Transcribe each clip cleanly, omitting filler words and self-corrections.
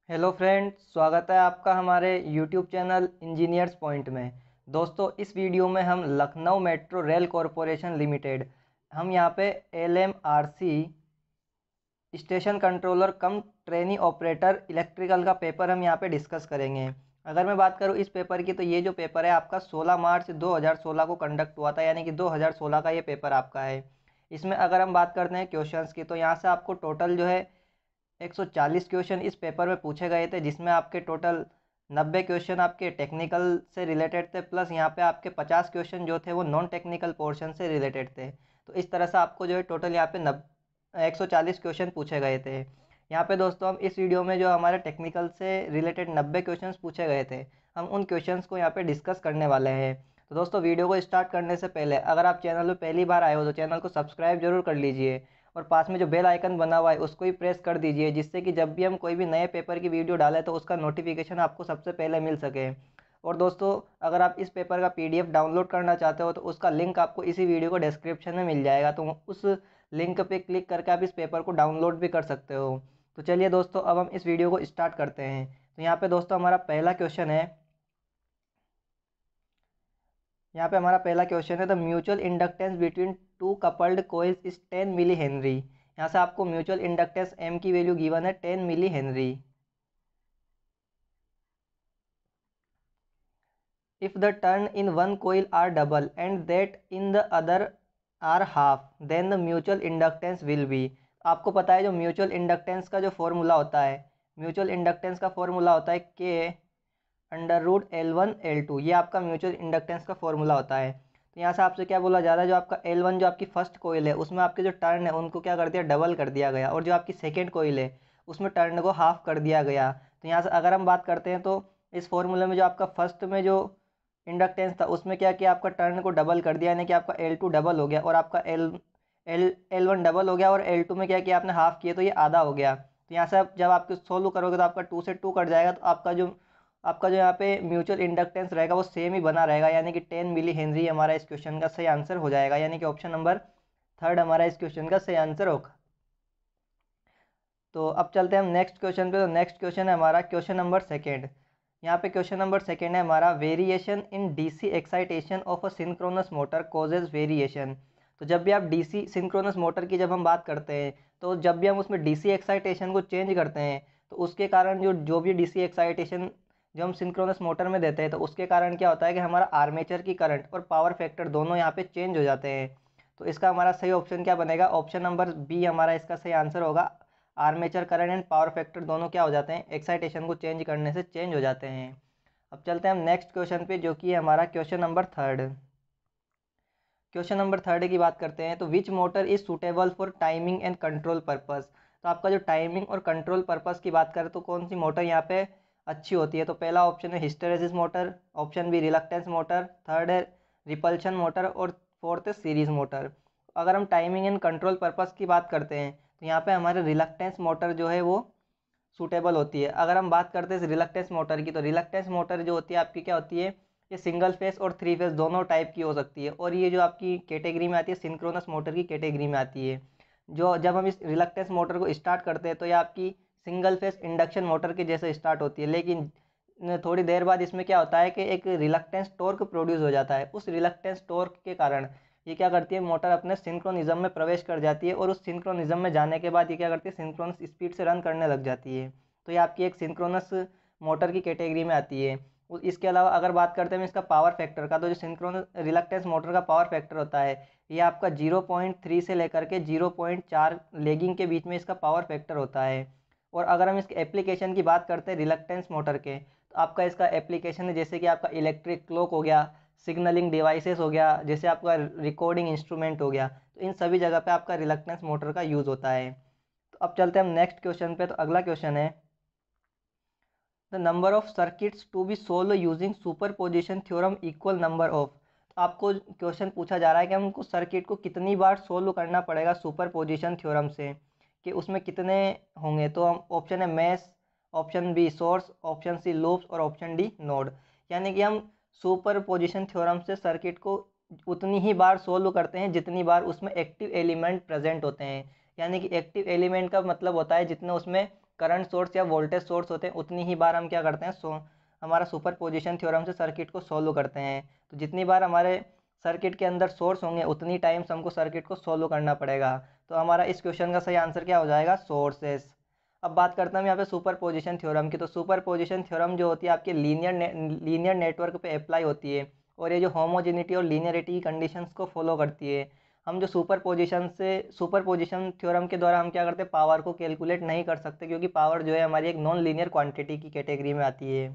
Hello friends, स्वागत है आपका हमारे यूट्यूब चैनल इंजीनियर्स पॉइंट में। दोस्तों, इस वीडियो में हम Lucknow metro rail corporation limited हम यहाँ पे LMRC station controller cum trainee operator electrical का पेपर हम यहाँ पे डिस्कस करेंगे। अगर मैं बात करूँ इस पेपर की, तो ये जो पेपर है आपका 16 मार्च 2016 को कंडक्ट हुआ था, यानी कि 2016 का ये पेपर आपका है। इसमें अगर हम बात करते हैं क्वेश्चंस की, तो यहाँ से आपको टोटल जो है 140 क्वेश्चन इस पेपर में पूछे गए थे, जिसमें आपके टोटल 90 क्वेश्चन आपके टेक्निकल से रिलेटेड थे, प्लस यहाँ पे आपके 50 क्वेश्चन जो थे वो नॉन टेक्निकल पोर्शन से रिलेटेड थे। तो इस तरह से आपको जो है टोटल यहाँ पे 140 क्वेश्चन पूछे गए थे। यहाँ पे दोस्तों हम इस वीडियो में जो हमारे टेक्निकल से रिलेटेड 90 क्वेश्चन पूछे गए थे, हम उन क्वेश्चन को यहाँ पे डिस्कस करने वाले हैं। तो दोस्तों, वीडियो को स्टार्ट करने से पहले अगर आप चैनल पर पहली बार आए हो तो चैनल को सब्सक्राइब जरूर कर लीजिए और पास में जो बेल आइकन बना हुआ है उसको भी प्रेस कर दीजिए, जिससे कि जब भी हम कोई भी नए पेपर की वीडियो डालें तो उसका नोटिफिकेशन आपको सबसे पहले मिल सके। और दोस्तों, अगर आप इस पेपर का PDF डाउनलोड करना चाहते हो तो उसका लिंक आपको इसी वीडियो को डिस्क्रिप्शन में मिल जाएगा, तो उस लिंक पे क्लिक करके आप इस पेपर को डाउनलोड भी कर सकते हो। तो चलिए दोस्तों, अब हम इस वीडियो को स्टार्ट करते हैं। तो यहाँ पे दोस्तों हमारा पहला क्वेश्चन है, the mutual inductance between two coupled coils is 10 millihenry. यहाँ से आपको म्यूचुअल इंडक्टेंस M की वैल्यू गिवन है 10 millihenry. If the turn in one coil are double and that in the other are half, then the mutual inductance will be. आपको पता है जो mutual inductance का जो फॉर्मूला होता है, म्यूचुअल इंडक्टेंस का फॉर्मूला होता है K√L1L2। ये आपका म्यूचुअल इंडक्टेंस का फॉर्मूला होता है। तो यहाँ से आपसे क्या बोला जा रहा है, जो आपका L1 जो आपकी फर्स्ट कोइल है उसमें आपके जो टर्न है उनको क्या कर दिया, डबल कर दिया गया, और जो आपकी सेकेंड कोइल है उसमें टर्न को हाफ कर दिया गया। तो यहाँ से अगर हम बात करते हैं तो इस फॉर्मूले में जो आपका फर्स्ट में जो इंडक्टेंस था उसमें क्या किया, आपका टर्न को डबल कर दिया, यानी कि आपका L2 डबल हो गया और आपका L1 डबल हो गया, और L2 में क्या किया आपने हाफ किया, तो ये आधा हो गया। तो यहाँ से आप जब आपको सोल्व करोगे तो आपका 2 से 2 कट जाएगा, तो आपका जो यहाँ पे म्यूचुअल इंडक्टेंस रहेगा वो सेम ही बना रहेगा, यानी कि 10 मिली हेनरी हमारा इस क्वेश्चन का सही आंसर हो जाएगा, यानी कि ऑप्शन नंबर थर्ड हमारा इस क्वेश्चन का सही आंसर होगा। तो अब चलते हैं हम नेक्स्ट क्वेश्चन पे। तो नेक्स्ट क्वेश्चन है हमारा क्वेश्चन नंबर सेकेंड। यहाँ पे क्वेश्चन नंबर सेकेंड है हमारा, variation in DC excitation of a synchronous motor causes variation. तो जब भी आप DC सिंक्रोनस मोटर की जब हम बात करते हैं, तो जब भी हम उसमें DC एक्साइटेशन को चेंज करते हैं तो उसके कारण जो भी DC एक्साइटेशन जो हम सिंक्रोनस मोटर में देते हैं, तो उसके कारण क्या होता है कि हमारा आर्मेचर की करंट और पावर फैक्टर दोनों यहाँ पे चेंज हो जाते हैं। तो इसका हमारा सही ऑप्शन क्या बनेगा, ऑप्शन नंबर बी हमारा इसका सही आंसर होगा। Armature current and power factor दोनों क्या हो जाते हैं, एक्साइटेशन को चेंज करने से चेंज हो जाते हैं। अब चलते हैं हम नेक्स्ट क्वेश्चन पे, जो कि है हमारा question number third. Question number third की बात करते हैं। तो which motor is suitable for timing and control purpose. तो आपका जो टाइमिंग और कंट्रोल पर्पस की बात करें तो कौन सी मोटर यहाँ पे अच्छी होती है, तो पहला ऑप्शन है hysteresis motor, option B reluctance motor, third है रिपल्शन मोटर, और फोर्थ है सीरीज मोटर। अगर हम टाइमिंग एंड कंट्रोल पर्पस की बात करते हैं तो यहाँ पे हमारे रिलक्टेंस मोटर जो है वो सूटेबल होती है। अगर हम बात करते हैं रिलक्टेंस मोटर की, तो रिलक्टेंस मोटर जो होती है आपकी क्या होती है, ये सिंगल फेस और 3 फेस दोनों टाइप की हो सकती है, और ये जो आपकी कैटेगरी में आती है सिंक्रोनस मोटर की कैटेगरी में आती है। जो जब हम इस रिलक्टेंस मोटर को स्टार्ट करते हैं तो ये आपकी सिंगल फेस इंडक्शन मोटर के जैसे स्टार्ट होती है, लेकिन थोड़ी देर बाद इसमें क्या होता है कि एक रिलक्टेंस टॉर्क प्रोड्यूस हो जाता है। उस रिलक्टेंस टॉर्क के कारण ये क्या करती है, मोटर अपने सिंक्रोनिज्म में प्रवेश कर जाती है, और उस सिंक्रोनिज्म में जाने के बाद ये क्या करती है, सिंक्रोनस स्पीड से रन करने लग जाती है। तो ये आपकी एक सिंक्रोनस मोटर की कैटेगरी में आती है। इसके अलावा अगर बात करते हैं इसका पावर फैक्टर का, तो जो सिंक्रोनस रिलक्टेंस मोटर का पावर फैक्टर होता है ये आपका 0.3 से लेकर के 0.4 लेगिंग के बीच में इसका पावर फैक्टर होता है। और अगर हम इसके एप्लीकेशन की बात करते हैं रिलक्टेंस मोटर के, तो आपका इसका एप्लीकेशन है जैसे कि आपका इलेक्ट्रिक क्लॉक हो गया, सिग्नलिंग डिवाइसेस हो गया, जैसे आपका रिकॉर्डिंग इंस्ट्रूमेंट हो गया, तो इन सभी जगह पे आपका रिलक्टेंस मोटर का यूज़ होता है। तो अब चलते हैं हम नेक्स्ट क्वेश्चन पे। तो अगला क्वेश्चन है, the number of circuits to be solved using superposition theorem equal number of. आपको क्वेश्चन पूछा जा रहा है कि हमको सर्किट को कितनी बार सोल्व करना पड़ेगा सुपरपोजिशन थ्योरम से, कि उसमें कितने होंगे। तो हम ऑप्शन है mesh, option B source, option C loops, और ऑप्शन डी नोड। यानी कि हम सुपरपोजिशन थ्योरम से सर्किट को उतनी ही बार सोल्व करते हैं जितनी बार उसमें एक्टिव एलिमेंट प्रेजेंट होते हैं। यानी कि एक्टिव एलिमेंट का मतलब होता है जितने उसमें करंट सोर्स या वोल्टेज सोर्स होते हैं उतनी ही बार हम क्या करते हैं, हमारा सुपरपोजिशन थ्योरम से सर्किट को सोल्व करते हैं। तो जितनी बार हमारे सर्किट के अंदर सोर्स होंगे उतनी टाइम्स हमको सर्किट को सोल्व करना पड़ेगा। तो हमारा इस क्वेश्चन का सही आंसर क्या हो जाएगा, सोर्सेस। अब बात करते हैं यहाँ पे सुपरपोजिशन थ्योरम की। तो सुपरपोजिशन थ्योरम जो होती है आपके लीनियर नेटवर्क पे अप्लाई होती है और ये जो होमोजेनिटी और लीनियरिटी की कंडीशंस को फॉलो करती है। हम जो सुपरपोजिशन थ्योरम के द्वारा हम क्या करते हैं, पावर को कैलकुलेट नहीं कर सकते, क्योंकि पावर जो है हमारी एक नॉन लीनियर क्वांटिटी की कैटेगरी में आती है।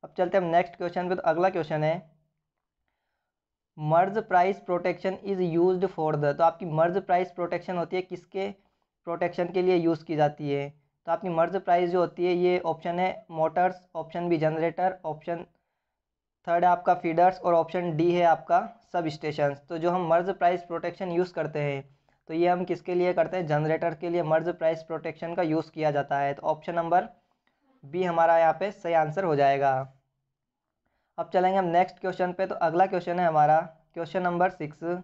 अब चलते हैं हम नेक्स्ट क्वेश्चन पे। तो अगला क्वेश्चन है, Merz price protection is used for the. तो आपकी मर्ज प्राइस प्रोटेक्शन होती है किसके प्रोटेक्शन के लिए यूज़ की जाती है। तो आपकी मर्ज प्राइस जो होती है, ये ऑप्शन है motors, option B generator, option third है आपका फीडर्स और ऑप्शन डी है आपका सब स्टेशन। तो जो हम मर्ज प्राइस प्रोटेक्शन यूज़ करते हैं तो ये हम किसके लिए करते हैं, जनरेटर के लिए मर्ज प्राइस प्रोटेक्शन का यूज़ किया जाता है। तो ऑप्शन नंबर बी हमारा यहाँ पे सही आंसर हो जाएगा। अब चलेंगे हम नेक्स्ट क्वेश्चन पे। तो अगला क्वेश्चन है हमारा question number 6,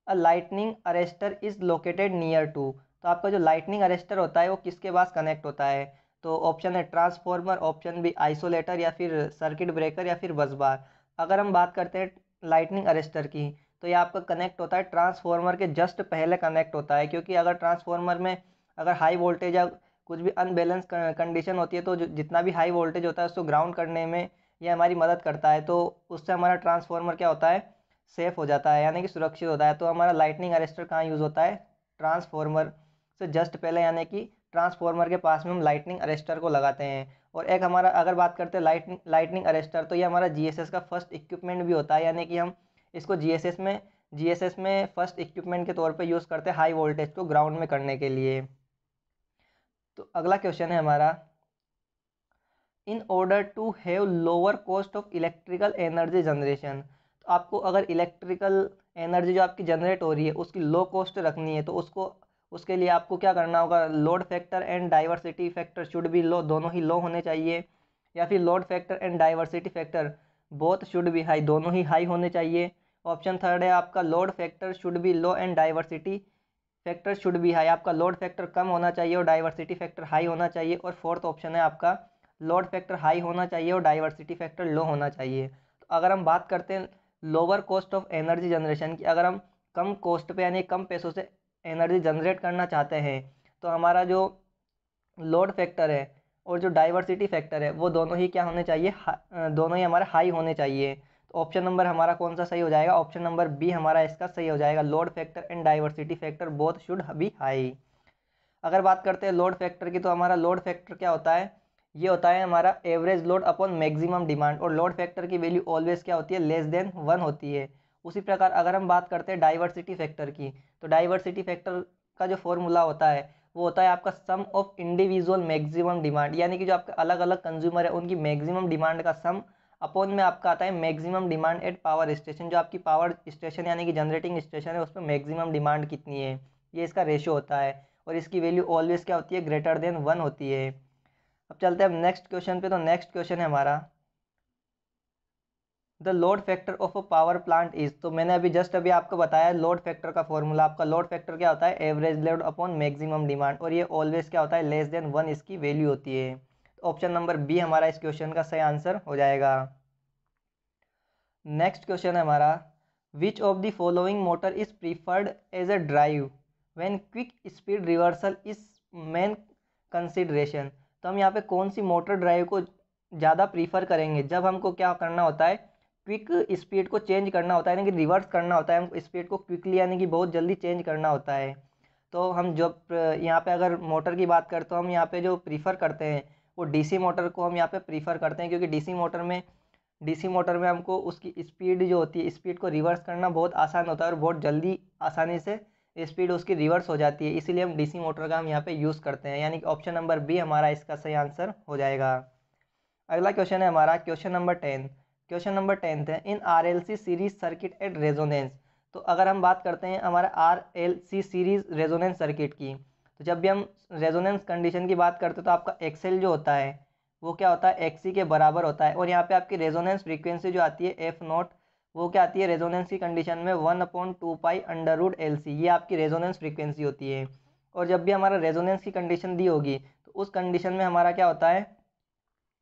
a lightning arrester is located near to. तो आपका जो लाइटनिंग अरेस्टर होता है वो किसके पास कनेक्ट होता है। तो ऑप्शन है ट्रांसफॉर्मर, ऑप्शन बी आइसोलेटर, या फिर सर्किट ब्रेकर, या फिर बस बार। अगर हम बात करते हैं लाइटनिंग अरेस्टर की तो ये आपका कनेक्ट होता है ट्रांसफॉर्मर के जस्ट पहले कनेक्ट होता है, क्योंकि अगर ट्रांसफॉर्मर में अगर हाई वोल्टेज या कुछ भी अनबैलेंस कंडीशन होती है तो जितना भी हाई वोल्टेज होता है उसको ग्राउंड करने में ये हमारी मदद करता है। तो उससे हमारा ट्रांसफॉर्मर क्या होता है, सेफ हो जाता है, यानी कि सुरक्षित होता है। तो हमारा लाइटनिंग अरेस्टर कहाँ यूज़ होता है, ट्रांसफॉर्मर से जस्ट पहले, यानी कि ट्रांसफॉर्मर के पास में हम लाइटनिंग अरेस्टर को लगाते हैं। और एक हमारा अगर बात करते हैं लाइटनिंग अरेस्टर, तो ये हमारा जीएसएस का फर्स्ट इक्विपमेंट भी होता है, यानी कि हम इसको जीएसएस में फर्स्ट इक्विपमेंट के तौर पे यूज़ करते हैं हाई वोल्टेज को ग्राउंड में करने के लिए। तो अगला क्वेश्चन है हमारा, in order to have lower cost of electrical energy generation. तो आपको अगर इलेक्ट्रिकल एनर्जी जो आपकी जनरेट हो रही है उसकी लो कॉस्ट रखनी है तो उसके लिए आपको क्या करना होगा, load factor and diversity factor should be low, दोनों ही लो होने चाहिए, या फिर load factor and diversity factor both should be high, दोनों ही हाई होने चाहिए। ऑप्शन थर्ड है आपका load factor should be low and diversity factor should be high, आपका लोड फैक्टर कम होना चाहिए और डाइवर्सिटी फैक्टर हाई होना चाहिए। और फोर्थ ऑप्शन है आपका लोड फैक्टर हाई होना चाहिए और डाइवर्सिटी फैक्टर लो होना चाहिए। तो अगर हम बात करते हैं lower cost of energy generation की, अगर हम कम कॉस्ट पे यानी कम पैसों से एनर्जी जनरेट करना चाहते हैं तो हमारा जो लोड फैक्टर है और जो डाइवर्सिटी फैक्टर है वो दोनों ही क्या होने चाहिए, दोनों ही हमारे हाई होने चाहिए। तो ऑप्शन नंबर हमारा कौन सा सही हो जाएगा, ऑप्शन नंबर बी हमारा इसका सही हो जाएगा, load factor and diversity factor both should be high. अगर बात करते हैं लोड फैक्टर की, तो हमारा लोड फैक्टर क्या होता है, ये होता है हमारा average load upon maximum demand, और लोड फैक्टर की वैल्यू ऑलवेज क्या होती है, लेस देन 1 होती है। उसी प्रकार अगर हम बात करते हैं डाइवर्सिटी फैक्टर की, तो डाइवर्सिटी फैक्टर का जो फॉर्मूला होता है वो होता है आपका सम ऑफ इंडिविजुअल मैक्सिमम डिमांड, यानी कि जो आपके अलग अलग कंज्यूमर है उनकी मैक्सिमम डिमांड का सम अपॉन में आपका आता है maximum demand eight power station, जो आपकी पावर स्टेशन यानी कि जनरेटिंग स्टेशन है उस पर मैक्सिमम डिमांड कितनी है, ये इसका रेशो होता है। और इसकी वैल्यू ऑलवेज क्या होती है, ग्रेटर देन 1 होती है। अब चलते हैं हम नेक्स्ट क्वेश्चन पे। तो नेक्स्ट क्वेश्चन है हमारा, the load factor of a power plant is. तो मैंने अभी आपको बताया लोड फैक्टर का फॉर्मूला, आपका लोड फैक्टर क्या होता है, average load upon maximum demand, और ये ऑलवेज क्या होता है, लेस देन 1 इसकी वैल्यू होती है। तो ऑप्शन नंबर बी हमारा इस क्वेश्चन का सही आंसर हो जाएगा। नेक्स्ट क्वेश्चन है हमारा, which of the following motor is preferred as a drive when quick speed reversal is main consideration. तो हम यहाँ पे कौन सी मोटर ड्राइव को ज़्यादा प्रीफर करेंगे जब हमको क्या करना होता है, क्विक स्पीड को चेंज करना होता है, यानी कि रिवर्स करना होता है, हमको स्पीड को क्विकली यानी कि बहुत जल्दी चेंज करना होता है। तो हम जब यहाँ पे अगर मोटर की बात करते तो हम यहाँ पे जो प्रीफर करते हैं वो डीसी मोटर को हम यहाँ पे प्रीफर करते हैं, क्योंकि डीसी मोटर में हमको उसकी स्पीड जो होती है, स्पीड को रिवर्स करना बहुत आसान होता है और बहुत जल्दी आसानी से स्पीड उसकी रिवर्स हो जाती है, इसीलिए हम डीसी मोटर का हम यहाँ पे यूज़ करते हैं, यानी कि ऑप्शन नंबर बी हमारा इसका सही आंसर हो जाएगा। अगला क्वेश्चन है हमारा क्वेश्चन नंबर 10। क्वेश्चन नंबर 10 है, in RLC series circuit at resonance. तो अगर हम बात करते हैं हमारा आरएलसी सीरीज रेजोनेंस सर्किट की, तो जब भी हम रेजोनेंस कंडीशन की बात करते हैं तो आपका एक्सएल जो होता है वो क्या होता है, एक्सी के बराबर होता है। और यहाँ पे आपकी रेजोनेंस फ्रीक्वेंसी जो आती है एफ नॉट, वो क्या आती है रेजोनेंस की कंडीशन में 1/2π अंडर रूट एल सी, ये आपकी रेजोनेंस फ्रीक्वेंसी होती है। और जब भी हमारा रेजोनेंस की कंडीशन दी होगी तो उस कंडीशन में हमारा क्या होता है,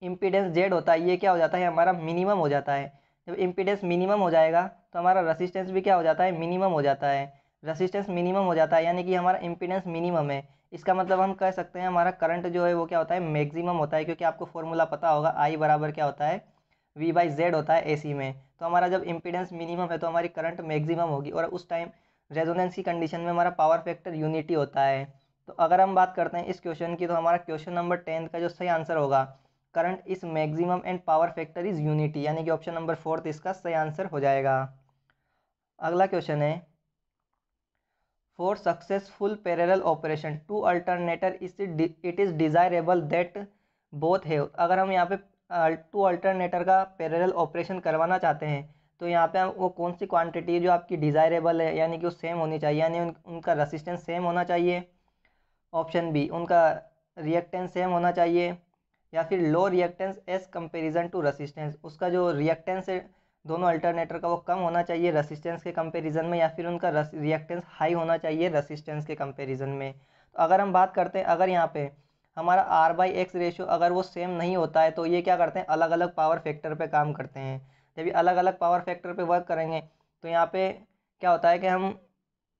इम्पीडेंस जेड होता है, ये क्या हो जाता है हमारा मिनिमम हो जाता है। जब इम्पीडेंस मिनिमम हो जाएगा तो हमारा रेसिस्टेंस भी क्या हो जाता है, मिनिमम हो जाता है। रेसिस्टेंस मिनिमम हो जाता है यानी कि हमारा इम्पीडेंस मिनिमम है। इसका मतलब हम कह सकते हैं हमारा करंट जो है वो क्या होता है, मैक्सिमम होता है, क्योंकि आपको फॉर्मूला पता होगा आई बराबर क्या होता है, V/Z होता है AC में। तो हमारा जब इम्पीडेंस मिनिमम है तो हमारी करंट मैक्सिमम होगी, और उस टाइम रेजोनेंस की कंडीशन में हमारा पावर फैक्टर यूनिटी होता है। तो अगर हम बात करते हैं इस क्वेश्चन की, तो हमारा क्वेश्चन नंबर 10 का जो सही आंसर होगा, current is maximum and power factor is unity, यानी कि ऑप्शन नंबर 4 इसका सही आंसर हो जाएगा। अगला क्वेश्चन है, for successful parallel operation two alternator it is desirable that both have. अगर हम यहाँ पे टू अल्टरनेटर का पैरेलल ऑपरेशन करवाना चाहते हैं तो यहाँ पे वो कौन सी क्वांटिटी जो आपकी डिजायरेबल है, यानी कि वो सेम होनी चाहिए, यानी उनका रेसिस्टेंस सेम होना चाहिए। ऑप्शन बी, उनका रिएक्टेंस सेम होना चाहिए, या फिर low reactance as comparison to resistance, उसका जो रिएक्टेंस है दोनों अल्टरनेटर का वो कम होना चाहिए रेसिस्टेंस के कंपैरिजन में, या फिर उनका रिएक्टेंस हाई होना चाहिए रेसिस्टेंस के कंपैरिजन में। तो अगर हम बात करते हैं, अगर यहाँ पे हमारा R/X रेशियो अगर वो सेम नहीं होता है तो ये क्या करते हैं, अलग अलग पावर फैक्टर पे काम करते हैं। जब ये अलग अलग पावर फैक्टर पे वर्क करेंगे तो यहाँ पे क्या होता है कि हम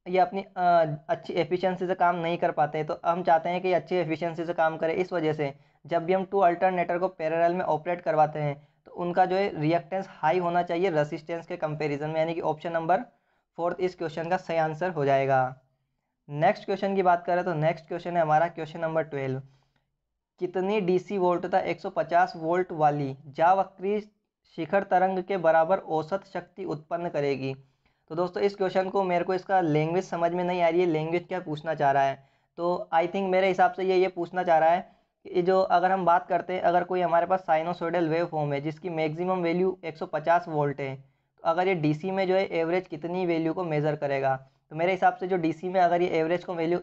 ये अपनी अच्छी एफिशिएंसी से काम नहीं कर पाते, तो हम चाहते हैं कि अच्छी एफिशिएंसी से काम करें। इस वजह से जब भी हम टू अल्टरनेटर को पैरेलल में ऑपरेट करवाते हैं तो उनका जो है रिएक्टेंस हाई होना चाहिए रेसिस्टेंस के कंपैरिजन में, यानी कि ऑप्शन नंबर 4 इस क्वेश्चन का सही आंसर हो जाएगा। नेक्स्ट क्वेश्चन की बात करें तो नेक्स्ट क्वेश्चन है हमारा क्वेश्चन नंबर 12, कितनी DC वोल्टता 150 वोल्ट वाली जावक्री शिखर तरंग के बराबर औसत शक्ति उत्पन्न करेगी। तो दोस्तों इस क्वेश्चन को मेरे को इसका लैंग्वेज समझ में नहीं आ रही है, लैंग्वेज क्या पूछना चाह रहा है। तो आई थिंक मेरे हिसाब से ये पूछना चाह रहा है कि जो अगर हम बात करते हैं, अगर कोई हमारे पास साइनोसॉइडल वेव फॉर्म है जिसकी मैक्सिमम वैल्यू 150 वोल्ट है, तो अगर ये DC में जो है एवरेज कितनी वैल्यू को मेज़र करेगा। तो मेरे हिसाब से जो DC में अगर ये एवरेज को वैल्यू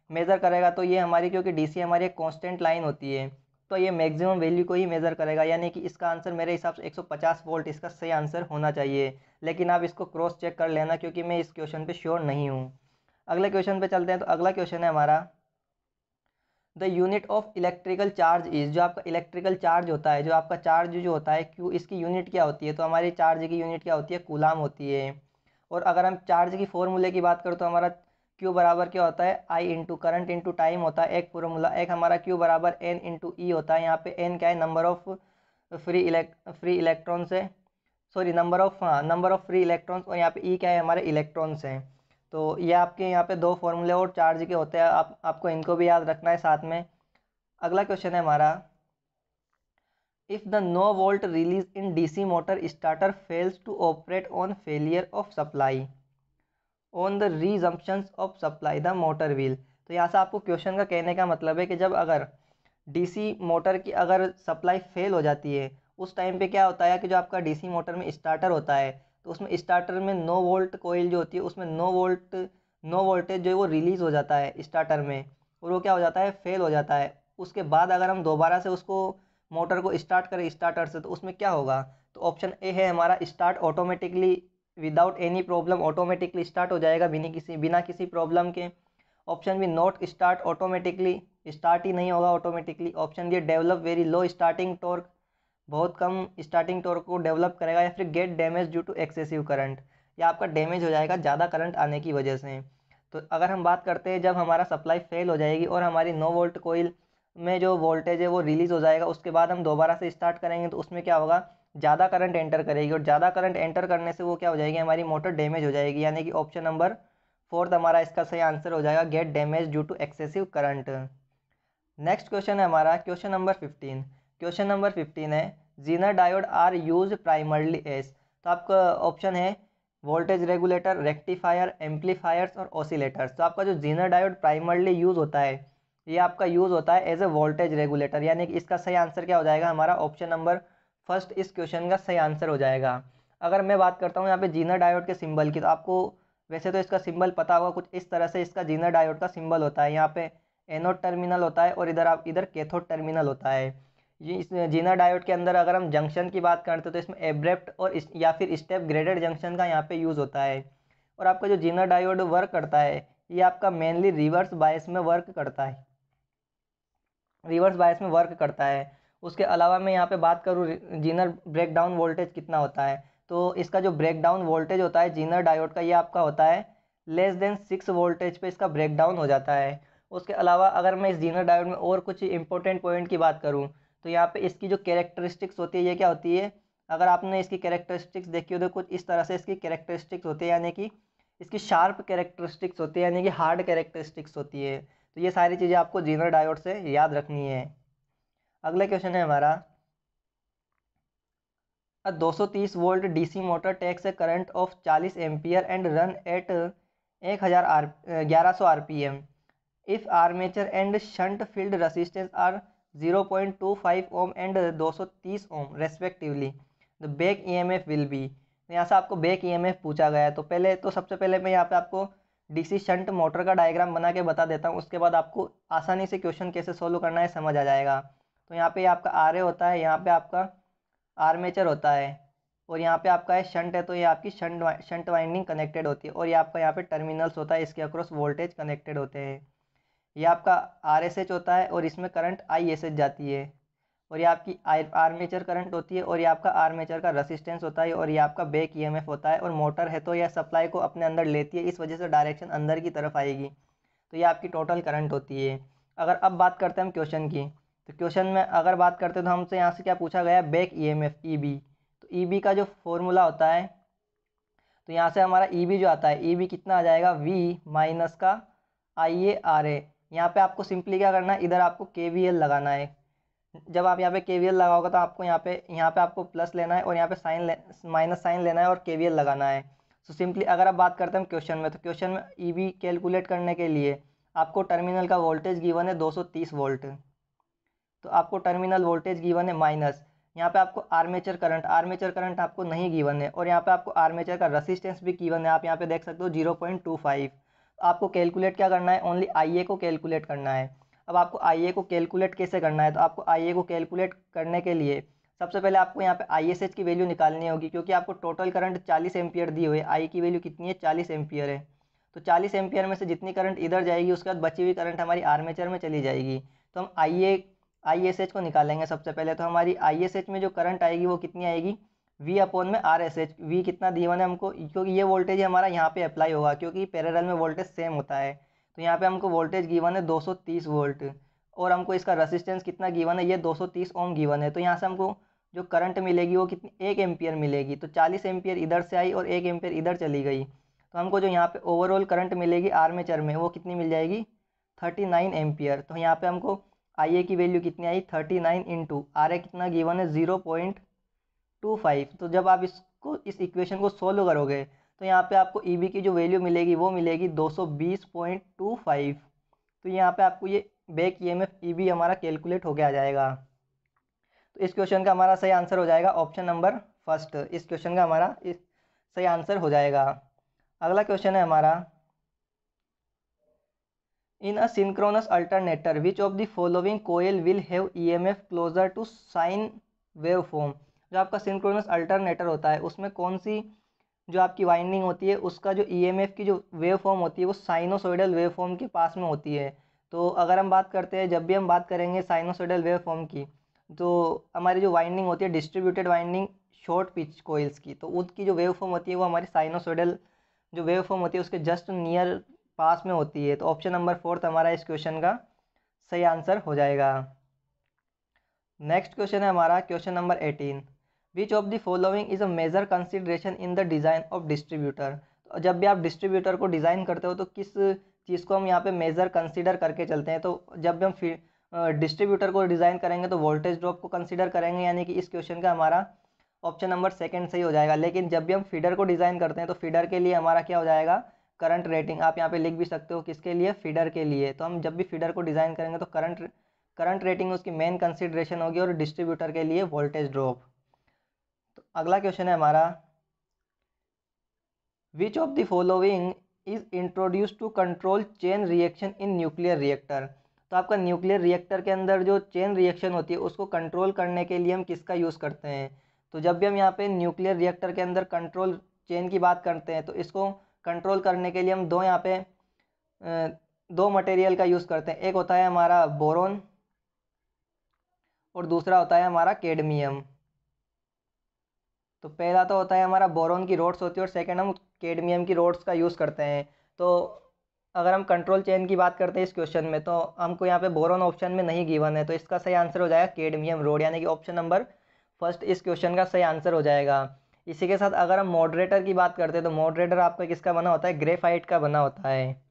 मेज़र करेगा तो ये हमारी, क्योंकि DC हमारी एक कांस्टेंट लाइन होती है, तो ये मैक्सिमम वैल्यू को ही मेज़र करेगा, यानी कि इसका आंसर मेरे हिसाब से 150 वोल्ट इसका सही आंसर होना चाहिए। लेकिन आप इसको क्रॉस चेक कर लेना क्योंकि मैं इस क्वेश्चन पे श्योर नहीं हूँ। अगले क्वेश्चन पे चलते हैं। तो अगला क्वेश्चन है हमारा, the unit of electrical charge is, जो आपका इलेक्ट्रिकल चार्ज होता है, जो आपका चार्ज जो होता है Q, इसकी यूनिट क्या होती है। तो हमारी चार्ज की यूनिट क्या होती है, कूलाम होती है। और अगर हम चार्ज की फॉर्मूले की बात करें तो हमारा Q बराबर क्या होता है, I into current into time होता है एक फॉर्मूला, एक हमारा Q बराबर N इंटू ई होता है। यहाँ पे N क्या है, नंबर ऑफ फ्री इलेक्ट्रॉन्स है, sorry number of free electrons, और यहाँ पे ई क्या है, हमारे इलेक्ट्रॉन्स हैं। तो ये आपके यहाँ पे दो फॉर्मूले और चार्ज के होते हैं, आपको इनको भी याद रखना है साथ में। अगला क्वेश्चन है हमारा, if the no volt release in DC motor starter fails to operate on failure of supply on the resumptions of supply the motor will. तो यहाँ से आपको क्वेश्चन का कहने का मतलब है कि जब अगर DC मोटर की अगर सप्लाई फेल हो जाती है उस टाइम पे क्या होता है कि जो आपका DC मोटर में स्टार्टर होता है तो उसमें स्टार्टर में नो वोल्ट कोयल जो होती है उसमें नो वोल्टेज जो है वो रिलीज़ हो जाता है स्टार्टर में, और वो क्या हो जाता है, फेल हो जाता है। उसके बाद अगर हम दोबारा से उसको मोटर को स्टार्ट करें स्टार्टर से तो उसमें क्या होगा। तो ऑप्शन ए है हमारा, start automatically without any problem, automatically start हो जाएगा बिना किसी प्रॉब्लम के। Option B, not start automatically, start ही नहीं होगा automatically. Option D, develop very low starting torque, बहुत कम स्टार्टिंग टॉर्क को डेवलप करेगा। या फिर get damage due to excessive current, या आपका डैमेज हो जाएगा ज़्यादा करंट आने की वजह से। तो अगर हम बात करते हैं जब हमारा सप्लाई फेल हो जाएगी और हमारी नो वोल्ट कोयल में जो वोल्टेज है वो रिलीज़ हो जाएगा, उसके बाद हम दोबारा से स्टार्ट करेंगे तो उसमें क्या होगा, ज़्यादा करंट एंटर करेगी, और ज़्यादा करंट एंटर करने से वो क्या हो जाएगी, हमारी मोटर डैमेज हो जाएगी। यानी कि ऑप्शन नंबर 4 हमारा इसका सही आंसर हो जाएगा, gate damage due to excessive current. Next question है हमारा क्वेश्चन नंबर 15। क्वेश्चन नंबर 15 है, zener diode are used primarily as. तो आपका ऑप्शन है वोल्टेज रेगुलेटर, रेक्टिफायर, एम्पलीफायर्स और ऑसिलेटर्स। तो आपका जो जीनर डायोड प्राइमरली यूज़ होता है ये आपका यूज़ होता है एज ए वोल्टेज रेगुलेटर, यानी कि इसका सही आंसर क्या हो जाएगा, हमारा ऑप्शन नंबर फर्स्ट इस क्वेश्चन का सही आंसर हो जाएगा। अगर मैं बात करता हूँ यहाँ पे जीनर डायोड के सिंबल की, तो आपको वैसे तो इसका सिंबल पता होगा, कुछ इस तरह से इसका जीनर डायोड का सिंबल होता है। यहाँ पे एनोड टर्मिनल होता है और इधर कैथोड टर्मिनल होता है। ये इस जीनर डायोड के अंदर अगर हम जंक्शन की बात करते हैं तो इसमें एब्रेप्ट और या फिर स्टेप ग्रेडेड जंक्शन का यहाँ पे यूज़ होता है। और आपका जो जीनर डायोड वर्क करता है ये आपका मेनली रिवर्स बायस में वर्क करता है। रिवर्स बायस में वर्क करता है। उसके अलावा मैं यहाँ पे बात करूँ जीनर ब्रेकडाउन वोल्टेज कितना होता है, तो इसका जो ब्रेकडाउन वोल्टेज होता है जीनर डायोड का, ये आपका होता है लेस देन 6 वोल्टेज पे इसका ब्रेकडाउन हो जाता है। उसके अलावा अगर मैं इस जीनर डायोड में और कुछ इंपॉर्टेंट पॉइंट की बात करूँ, तो यहाँ पे इसकी जो कैरेक्टरिस्टिक्स होती है ये क्या होती है, अगर आपने इसकी कैरेक्टरिस्टिक्स देखी हो तो कुछ इस तरह से इसकी कैरेक्टरिस्टिक्स होती है, यानी कि इसकी शार्प कैरेक्टरिस्टिक्स होती है, यानी कि हार्ड कैरेक्टरिस्टिक्स होती है। तो ये सारी चीज़ें आपको जीनर डायोड से याद रखनी है। अगला क्वेश्चन है हमारा, 230 volt DC motor takes a current of 40 ampere and run at 1100 RPM if armature and shunt field resistance are 0.25 ohm and 230 ohm respectively, the back EMF will be. यहाँ से आपको बैक ईएमएफ पूछा गया है। तो सबसे पहले मैं यहाँ पे आपको डीसी शंट मोटर का डायग्राम बना के बता देता हूँ, उसके बाद आपको आसानी से क्वेश्चन कैसे सोल्व करना है समझ आ जाएगा। तो यहाँ पे आपका आर ए होता है, यहाँ पे आपका आर्मेचर होता है, और यहाँ पे आपका है शंट है, तो ये आपकी शंट वाइंडिंग कनेक्टेड होती है, और ये आपका यहाँ पे टर्मिनल्स होता है, इसके अक्रॉस वोल्टेज कनेक्टेड होते हैं। ये आपका आर एस एच होता है और इसमें करंट आई एस एच जाती है, और ये आपकी आर्मेचर करंट होती है, और ये आपका आर्मेचर का रेसिस्टेंस होता है, और ये आपका बैक ईएमएफ होता है। और मोटर है तो यह सप्लाई को अपने अंदर लेती है, इस वजह से डायरेक्शन अंदर की तरफ आएगी, तो ये आपकी टोटल करंट होती है। अगर अब बात करते हैं हम क्वेश्चन की, तो क्वेश्चन में अगर बात करते हैं तो हमसे यहाँ से क्या पूछा गया है, बैक ईएमएफ ईबी। तो ईबी का जो फॉर्मूला होता है, तो यहाँ से हमारा ईबी जो आता है, ईबी कितना आ जाएगा, वी माइनस का आई ए आर ए। यहाँ पे आपको सिंपली क्या करना है, इधर आपको केवीएल लगाना है। जब आप यहाँ पे केवीएल लगाओगे तो आपको यहाँ पे आपको प्लस लेना है, और यहाँ पे माइनस साइन लेना है और केवीएल लगाना है। तो सिंपली अगर आप बात करते हैं क्वेश्चन में, तो क्वेश्चन में ईबी कैलकुलेट करने के लिए आपको टर्मिनल का वोल्टेज गिवन है 230 वोल्ट, तो आपको टर्मिनल वोल्टेज गिवन है माइनस, यहाँ पे आपको आर्मेचर करंट आपको नहीं गिवन है, और यहाँ पे आपको आर्मेचर का रेसिस्टेंस भी गिवन है, आप यहाँ पे देख सकते हो 0.25। आपको कैलकुलेट क्या करना है, ओनली आईए को कैलकुलेट करना है। अब आपको आईए को कैलकुलेट कैसे करना है, तो आपको आईए को कैलकुलेट करने के लिए सबसे पहले आपको यहाँ पे आईएसएच की वैल्यू निकालनी होगी, क्योंकि आपको टोटल करंट 40 एम्पियर दी हुई है, आई की वैल्यू कितनी है, 40 एम्पियर है। तो 40 एम्पियर में से जितनी करंट इधर जाएगी उसके बाद बची हुई करंट हमारी आर्मेचर में चली जाएगी। तो हम आईएसएच को निकालेंगे सबसे पहले। तो हमारी आईएसएच में जो करंट आएगी वो कितनी आएगी, वी अपॉन में आर एस एच। वी कितना दिया है हमको, क्योंकि ये वोल्टेज हमारा यहाँ पे अप्लाई होगा, क्योंकि पैरेलल में वोल्टेज सेम होता है। तो यहाँ पे हमको वोल्टेज गिवन है 230 वोल्ट, और हमको इसका रेसिस्टेंस कितना गिवन है, ये 230 ओम गिवन है। तो यहाँ से हमको जो करंट मिलेगी वो कितनी, 1 एम्पियर मिलेगी। तो 40 एम्पियर इधर से आई और 1 एम्पियर इधर चली गई, तो हमको जो यहाँ पे ओवरऑल करंट मिलेगी आर्मेचर में वो कितनी मिल जाएगी, 39 एम्पियर। तो यहाँ पे हमको आई ए की वैल्यू कितनी आई, 39 इंटू आर ए कितना गिवन है 0.25। तो जब आप इस इक्वेशन को सोल्व करोगे तो यहाँ पे आपको ईबी की जो वैल्यू मिलेगी वो मिलेगी 220.25। तो यहाँ पे आपको ये बैक ईएमएफ ईबी हमारा कैलकुलेट होके आ जाएगा। तो इस क्वेश्चन का हमारा सही आंसर हो जाएगा ऑप्शन नंबर फर्स्ट। इस क्वेश्चन का हमारा सही आंसर हो जाएगा। अगला क्वेश्चन है हमारा, in a synchronous alternator which of the following coil will have EMF closer to sine wave form. जो आपका सिंक्रोनस अल्टरनेटर होता है उसमें कौन सी जो आपकी वाइंडिंग होती है उसका जो ईएमएफ की जो वेव फॉर्म होती है वो साइनोसॉइडल वेव फॉर्म के पास में होती है। तो अगर हम बात करते हैं, जब भी हम बात करेंगे साइनोसॉइडल वेव फॉर्म की, तो हमारी जो वाइंडिंग होती है distributed winding short pitch coils की, तो उसकी जो वेव फॉर्म होती है वो हमारी साइनोसॉइडल जो वेव फॉर्म होती है उसके जस्ट नियर पास में होती है। तो ऑप्शन नंबर फोर्थ हमारा इस क्वेश्चन का सही आंसर हो जाएगा। नेक्स्ट क्वेश्चन है हमारा question number 18, which of the following is a major consideration in the design of distributor. तो जब भी आप डिस्ट्रीब्यूटर को डिज़ाइन करते हो तो किस चीज़ को हम यहाँ पे मेजर कंसीडर करके चलते हैं। तो जब भी हम डिस्ट्रीब्यूटर को डिज़ाइन करेंगे तो वोल्टेज ड्रॉप को कंसीडर करेंगे, यानी कि इस क्वेश्चन का हमारा ऑप्शन नंबर सेकंड सही हो जाएगा। लेकिन जब भी हम फीडर को डिज़ाइन करते हैं तो फीडर के लिए हमारा क्या हो जाएगा, करंट रेटिंग। आप यहाँ पे लिख भी सकते हो किसके लिए, फीडर के लिए। तो हम जब भी फीडर को डिज़ाइन करेंगे तो करंट रेटिंग उसकी मेन कंसिडरेशन होगी, और डिस्ट्रीब्यूटर के लिए वोल्टेज ड्रॉप। तो अगला क्वेश्चन है हमारा, which of the following is introduce to control chain reaction in nuclear reactor. तो आपका न्यूक्लियर रिएक्टर के अंदर जो चेन रिएक्शन होती है उसको कंट्रोल करने के लिए हम किसका यूज़ करते हैं। तो जब भी हम यहाँ पे न्यूक्लियर रिएक्टर के अंदर कंट्रोल चेन की बात करते हैं तो इसको कंट्रोल करने के लिए हम यहाँ पे दो मटेरियल का यूज़ करते हैं। एक होता है हमारा बोरोन, और दूसरा होता है हमारा कैडमियम। तो पहला तो होता है हमारा बोरॉन की रोड्स होती है और सेकंड हम कैडमियम की रोड्स का यूज़ करते हैं। तो अगर हम कंट्रोल चेन की बात करते हैं इस क्वेश्चन में, तो हमको यहाँ पे बोरॉन ऑप्शन में नहीं गिवन है, तो इसका सही आंसर हो जाएगा कैडमियम रोड, यानी कि ऑप्शन नंबर फर्स्ट इस क्वेश्चन का सही आंसर हो जाएगा। इसी के साथ अगर हम मॉडरेटर की बात करते हैं, तो मॉडरेटर आपका किसका बना होता है? ग्रेफाइट का बना होता है।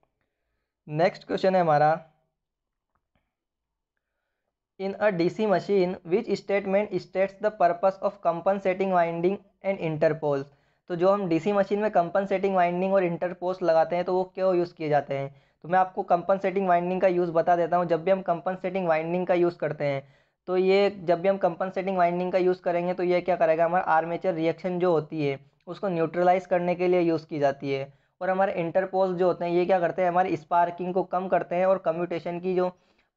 नेक्स्ट क्वेश्चन है हमारा, in a DC machine which statement states the purpose of compensating winding and interpoles. तो जो हम डीसी मशीन में कंपनसेटिंग वाइंडिंग और इंटरपोल्स लगाते हैं, तो वो क्यों यूज़ किए जाते हैं? तो मैं आपको कंपनसेटिंग वाइंडिंग का यूज़ बता देता हूँ। जब भी हम कंपनसेटिंग वाइंडिंग का यूज़ करते हैं, तो ये जब भी हम कंपनसेटिंग वाइंडिंग का यूज़ करेंगे, तो ये क्या करेगा, हमारा आर्मेचर रिएक्शन जो होती है उसको न्यूट्रलाइज करने के लिए यूज़ की जाती है। और हमारे इंटरपोल्स जो होते हैं, ये क्या करते हैं, हमारी स्पार्किंग को कम करते हैं और कम्यूटेशन की जो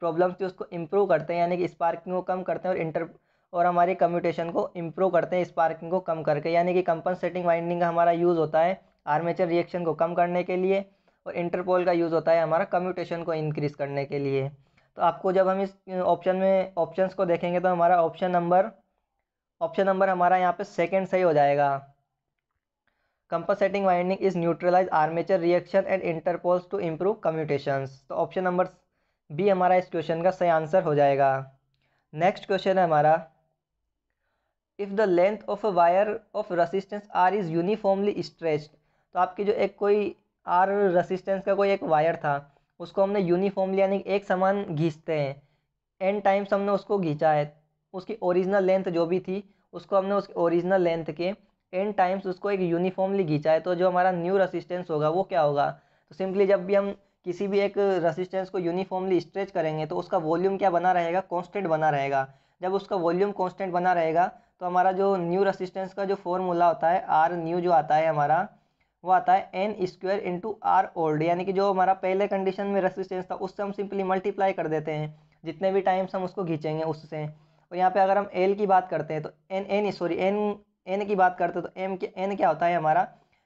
प्रॉब्लम्स थी उसको इम्प्रूव करते हैं, यानी कि स्पार्किंग को कम करते हैं और हमारी कम्यूटेशन को इम्प्रूव करते हैं स्पार्किंग को कम करके। यानी कि कंपनसेटिंग वाइंडिंग का हमारा यूज़ होता है आर्मेचर रिएक्शन को कम करने के लिए, और इंटरपोल का यूज़ होता है हमारा कम्यूटेशन को इंक्रीज़ करने के लिए। तो आपको जब हम इस ऑप्शन में ऑप्शंस को देखेंगे, तो हमारा ऑप्शन नंबर हमारा यहाँ पे सेकेंड सही हो जाएगा। Compensating winding is neutralize armature reaction and interpoles to improve commutations. तो ऑप्शन नंबर बी हमारा इस क्वेश्चन का सही आंसर हो जाएगा। नेक्स्ट क्वेश्चन है हमारा, if the length of a wire of resistance R is uniformly stretched. तो आपकी जो एक कोई आर रेसिस्टेंस का कोई एक वायर था, उसको हमने यूनिफॉर्मली यानी एक समान खींचते हैं, एन टाइम्स हमने उसको खींचा है, उसकी ओरिजिनल लेंथ जो भी थी उसको हमने उसकी ओरिजिनल लेंथ के एन टाइम्स उसको एक यूनिफॉर्मली खींचा है, तो जो हमारा न्यू रेसिस्टेंस होगा वो क्या होगा? तो सिंपली जब भी हम किसी भी एक रेसिस्टेंस को यूनिफॉर्मली स्ट्रेच करेंगे, तो उसका वॉल्यूम क्या बना रहेगा? कांस्टेंट बना रहेगा। जब उसका वॉल्यूम कांस्टेंट बना रहेगा, तो हमारा जो न्यू रेसिस्टेंस का जो फॉर्मूला होता है आर न्यू जो आता है हमारा, वो आता है N square into R old, यानी कि जो हमारा पहले कंडीशन में रेसिस्टेंस था उससे हम सिंपली मल्टीप्लाई कर देते हैं जितने भी टाइम्स हम उसको खींचेंगे उससे। और यहाँ पे अगर हम एल की बात करते हैं, तो एन की बात करते हैं, तो एन क्या होता है हमारा,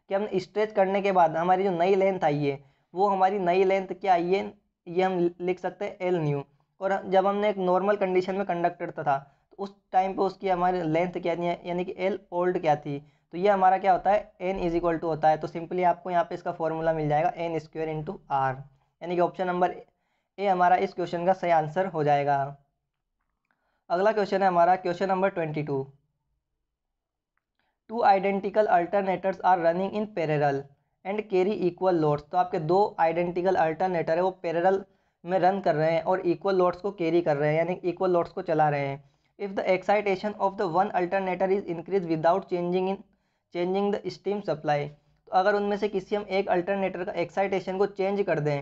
कि हम स्ट्रेच करने के बाद हमारी जो नई लेंथ आई है, वो हमारी नई लेंथ क्या आई है, ये हम लिख सकते हैं एल न्यू। और जब हमने एक नॉर्मल कंडीशन में कंडक्टर था, तो उस टाइम पे उसकी हमारी लेंथ क्या थी, यानी कि एल ओल्ड क्या थी, तो ये हमारा क्या होता है, एन इज इक्वल टू होता है। तो सिंपली आपको यहाँ पे इसका फॉर्मूला मिल जाएगा एन स्क्वायर इंटू आर, यानी कि ऑप्शन नंबर ए हमारा इस क्वेश्चन का सही आंसर हो जाएगा। अगला क्वेश्चन है हमारा question number 22। Two identical alternators are running in parallel and carry equal loads. तो आपके दो आइडेंटिकल अल्टरनेटर है, वो पैरेलल में रन कर रहे हैं और इक्वल लोड्स को कैरी कर रहे हैं, यानी इक्वल लोड्स को चला रहे हैं। If the excitation of the one alternator is increase without changing the steam supply. तो अगर उनमें से किसी हम एक अल्टरनेटर का एक्साइटेशन को चेंज कर दें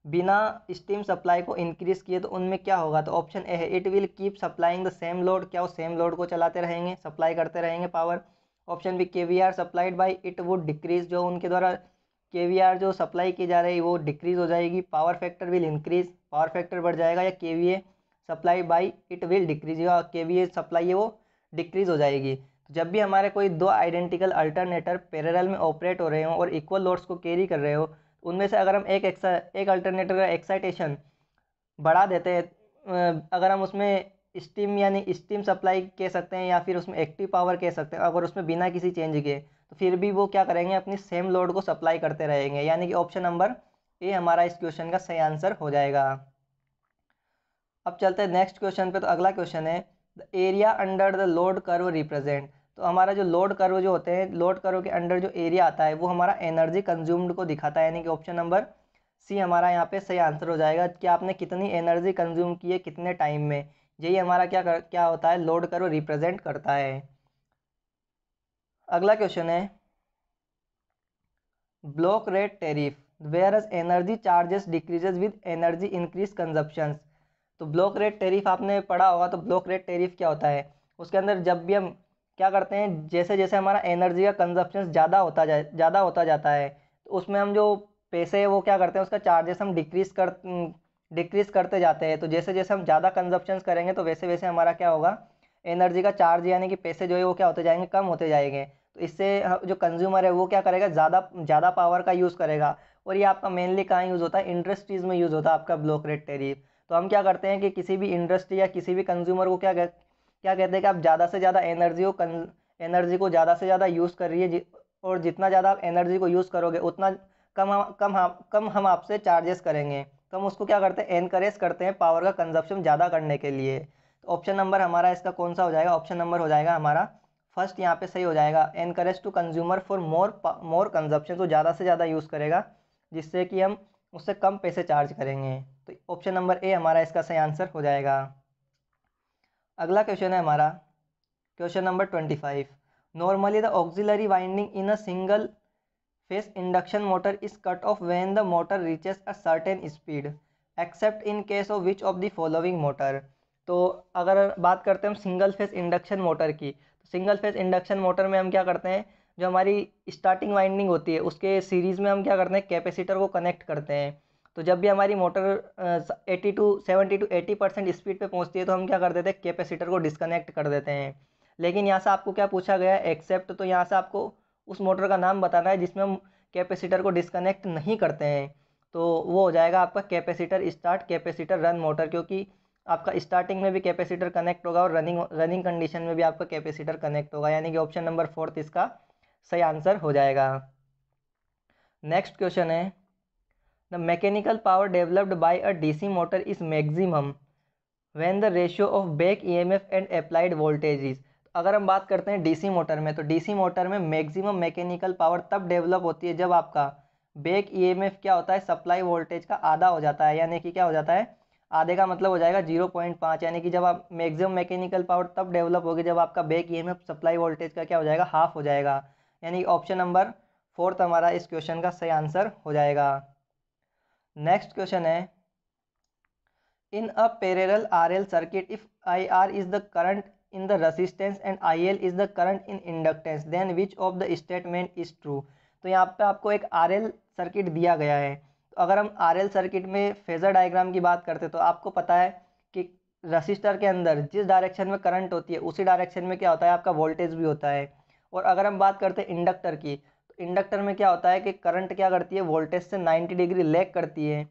बिना स्टीम सप्लाई को इंक्रीज किए, तो उनमें क्या होगा? तो ऑप्शन ए है it will keep supplying the same load. क्या वो सेम लोड को चलाते रहेंगे, सप्लाई करते रहेंगे power. Option B KVAR supplied by it would decrease, जो उनके द्वारा केवीआर जो सप्लाई की जा रही है वो डिक्रीज हो जाएगी। Power factor will increase, power factor बढ़ जाएगा। या KVA supply bye it will decrease, या केवीए सप्लाई है वो डिक्रीज हो जाएगी। तो जब भी हमारे कोई दो आइडेंटिकल अल्टरनेटर पैरेलल में ऑपरेट हो रहे हो और इक्वल लोड्स को कैरी कर रहे हो, उनमें से अगर हम एक अल्टरनेटर का एक्साइटेशन बढ़ा देते हैं, अगर हम उसमें स्टीम यानी स्टीम सप्लाई कह सकते हैं या फिर उसमें एक्टिव पावर कह सकते हैं, अगर उसमें बिना किसी चेंज के, तो फिर भी वो क्या करेंगे, अपनी सेम लोड को सप्लाई करते रहेंगे, यानी कि ऑप्शन नंबर ए हमारा इस क्वेश्चन का सही आंसर हो जाएगा। अब चलते हैं नेक्स्ट क्वेश्चन पे। तो अगला क्वेश्चन है the area under the load curve represent. तो हमारा जो लोड कर्व जो होते हैं, लोड कर्व के अंडर जो एरिया आता है वो हमारा एनर्जी कंज्यूम्ड को दिखाता है, यानी कि ऑप्शन नंबर सी हमारा यहाँ पे सही आंसर हो जाएगा कि आपने कितनी एनर्जी कंज्यूम की है कितने टाइम में। यही हमारा क्या होता है, लोड कर्व रिप्रेजेंट करता है। अगला क्वेश्चन है block rate tariff whereas energy charges decreases with energy increase consumptions. तो ब्लॉक रेट टेरिफ आपने पढ़ा होगा। तो ब्लॉक रेट टेरिफ क्या होता है, उसके अंदर जब भी हम क्या करते हैं, जैसे जैसे हमारा एनर्जी का कंजप्शन ज़्यादा होता जाता है, तो उसमें हम जो पैसे है वो क्या करते हैं, उसका चार्जेस हम डिक्रीज करते जाते हैं। तो जैसे जैसे हम ज़्यादा कंजप्शन करेंगे, तो वैसे वैसे हमारा क्या होगा, एनर्जी का चार्ज यानी कि पैसे जो है वो क्या होते जाएंगे, कम होते जाएंगे। तो इससे जो कंज्यूमर है वो क्या करेगा, ज़्यादा ज़्यादा पावर का यूज़ करेगा। और ये आपका मेनली कहाँ यूज़ होता है, इंडस्ट्रीज़ में यूज़ होता है आपका ब्लॉक रेट टेरिफ। तो हम क्या करते हैं कि किसी भी इंडस्ट्री या किसी भी कंज्यूमर को क्या कहते हैं कि आप ज़्यादा से ज़्यादा एनर्जी को ज़्यादा से ज़्यादा यूज़ कर रही है, और जितना ज़्यादा आप एनर्जी को यूज़ करोगे उतना कम हम आपसे चार्जेस करेंगे। तो हम उसको क्या करते हैं, एनकरेज करते हैं पावर का कंजप्शन ज़्यादा करने के लिए। तो ऑप्शन नंबर हमारा इसका कौन सा हो जाएगा, ऑप्शन नंबर हो जाएगा हमारा फर्स्ट, यहाँ पे सही हो जाएगा। Encourage to consumer for more consumption, तो ज़्यादा से ज़्यादा यूज़ करेगा जिससे कि हम उससे कम पैसे चार्ज करेंगे। तो ऑप्शन नंबर ए हमारा इसका सही आंसर हो जाएगा। अगला क्वेश्चन है हमारा question number 25। Normally the auxiliary winding in a single phase induction motor is cut off when the motor reaches a certain speed accept in case of which of the following motor. तो अगर बात करते हैं हम single phase induction motor की, तो single phase induction motor में हम क्या करते हैं, जो हमारी स्टार्टिंग वाइंडिंग होती है उसके सीरीज़ में हम क्या करते हैं, कैपेसिटर को कनेक्ट करते हैं। तो जब भी हमारी मोटर 70 to 80% स्पीड पे पहुंचती है तो हम क्या कर देते हैं, कैपेसिटर को डिस्कनेक्ट कर देते हैं। लेकिन यहाँ से आपको क्या पूछा गया है, एक्सेप्ट, तो यहाँ से आपको उस मोटर का नाम बताना है जिसमें हम कैपेसिटर को डिस्कनेक्ट नहीं करते हैं। तो वो हो जाएगा आपका capacitor start capacitor run motor, क्योंकि आपका स्टार्टिंग में भी कैपेसिटर कनेक्ट होगा और रनिंग कंडीशन में भी आपका कैपेसिटर कनेक्ट होगा, यानी कि ऑप्शन नंबर 4 इसका सही आंसर हो जाएगा। नेक्स्ट क्वेश्चन है, the mechanical power developed by a DC motor is maximum when the ratio of back EMF and applied voltage is. अगर हम बात करते हैं डीसी मोटर में, तो डीसी मोटर में मैक्सिमम मैकेनिकल पावर तब डेवलप होती है जब आपका बैक ईएमएफ क्या होता है, सप्लाई वोल्टेज का आधा हो जाता है, यानी कि क्या हो जाता है, आधे का मतलब हो जाएगा 0.5, यानी कि जब आप मैक्सिमम मैकेनिकल पावर तब डेवलप होगी जब आपका बैक ईएमएफ सप्लाई वोल्टेज का क्या हो जाएगा, हाफ हो जाएगा, यानी ऑप्शन नंबर 4 हमारा इस क्वेश्चन का सही आंसर हो जाएगा। नेक्स्ट क्वेश्चन है, in a parallel RL circuit, if IR is the current in the resistance and IL is the current in inductance, then which of the statement is true। तो यहाँ पे आपको एक RL सर्किट दिया गया है। तो अगर हम RL सर्किट में फेजर डायग्राम की बात करते तो आपको पता है कि रसिस्टर के अंदर जिस डायरेक्शन में करंट होती है उसी डायरेक्शन में क्या होता है, आपका वोल्टेज भी होता है। और अगर हम बात करते हैं इंडक्टर की, तो इंडक्टर में क्या होता है कि करंट क्या करती है, वोल्टेज से 90 डिग्री लेग करती है।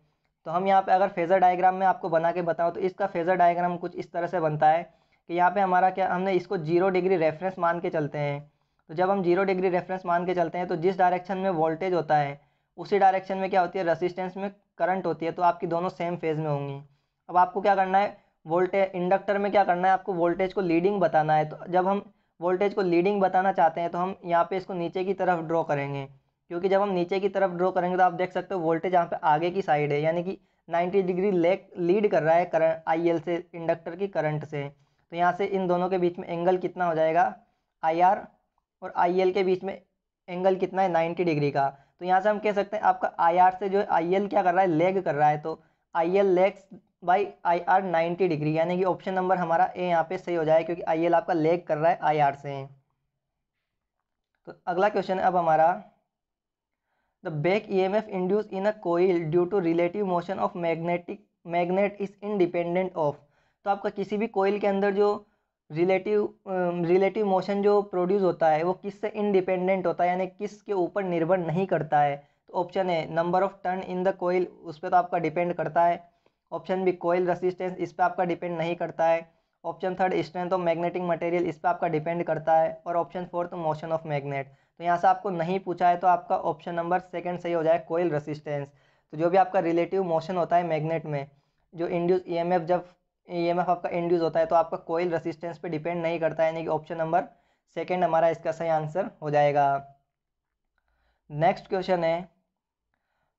तो हम यहाँ पे अगर फेज़र डायग्राम में आपको बना के बताऊँ तो इसका फेज़र डायग्राम कुछ इस तरह से बनता है कि यहाँ पे हमारा क्या, हमने इसको 0 डिग्री रेफरेंस मान के चलते हैं। तो जब हम 0 डिग्री रेफरेंस मान के चलते हैं तो जिस डायरेक्शन में वोल्टेज होता है उसी डायरेक्शन में क्या होती है, रेजिस्टेंस में करंट होती है, तो आपकी दोनों सेम फेज़ में होंगी। अब आपको क्या करना है, वोल्टेज इंडक्टर में क्या करना है, आपको वोल्टेज को लीडिंग बताना है। तो जब हम वोल्टेज को लीडिंग बताना चाहते हैं तो हम यहाँ पे इसको नीचे की तरफ ड्रॉ करेंगे, क्योंकि जब हम नीचे की तरफ ड्रॉ करेंगे तो आप देख सकते हो वोल्टेज यहाँ पे आगे की साइड है, यानी कि 90 डिग्री लीड कर रहा है करंट IL से, इंडक्टर की करंट से। तो यहाँ से इन दोनों के बीच में एंगल कितना हो जाएगा, IR और IL के बीच में एंगल कितना है, 90 डिग्री का। तो यहाँ से हम कह सकते हैं आपका IR से जो है IL क्या कर रहा है, लेग कर रहा है। तो IL legs by IR 90 degree, यानी कि ऑप्शन नंबर हमारा ए यहाँ पे सही हो जाएगा, क्योंकि IL आपका लेग कर रहा है IR से। तो अगला क्वेश्चन है अब हमारा, the back EMF induced in a coil due to relative motion of magnet is independent of। तो आपका किसी भी कोयल के अंदर जो रिलेटिव मोशन जो प्रोड्यूस होता है वो किससे इंडिपेंडेंट होता है, यानी किसके ऊपर निर्भर नहीं करता है। तो ऑप्शन है number of turn in the coil, उस पर तो आपका डिपेंड करता है। ऑप्शन बी कोयल रेसिस्टेंस, इस पर आपका डिपेंड नहीं करता है। Option third strength of magnetic material, इस पर आपका डिपेंड करता है। और option fourth motion of magnet. तो यहाँ से आपको नहीं पूछा है तो आपका ऑप्शन नंबर सेकंड सही हो जाए, कोयल रेसिस्टेंस। तो जो भी आपका रिलेटिव मोशन होता है मैग्नेट में, जो इंड्यूस ईएमएफ, जब ईएमएफ आपका इंड्यूस होता है तो आपका कोयल रेसिस्टेंस पे डिपेंड नहीं करता है, यानी कि ऑप्शन नंबर सेकंड हमारा इसका सही आंसर हो जाएगा। नेक्स्ट क्वेश्चन है,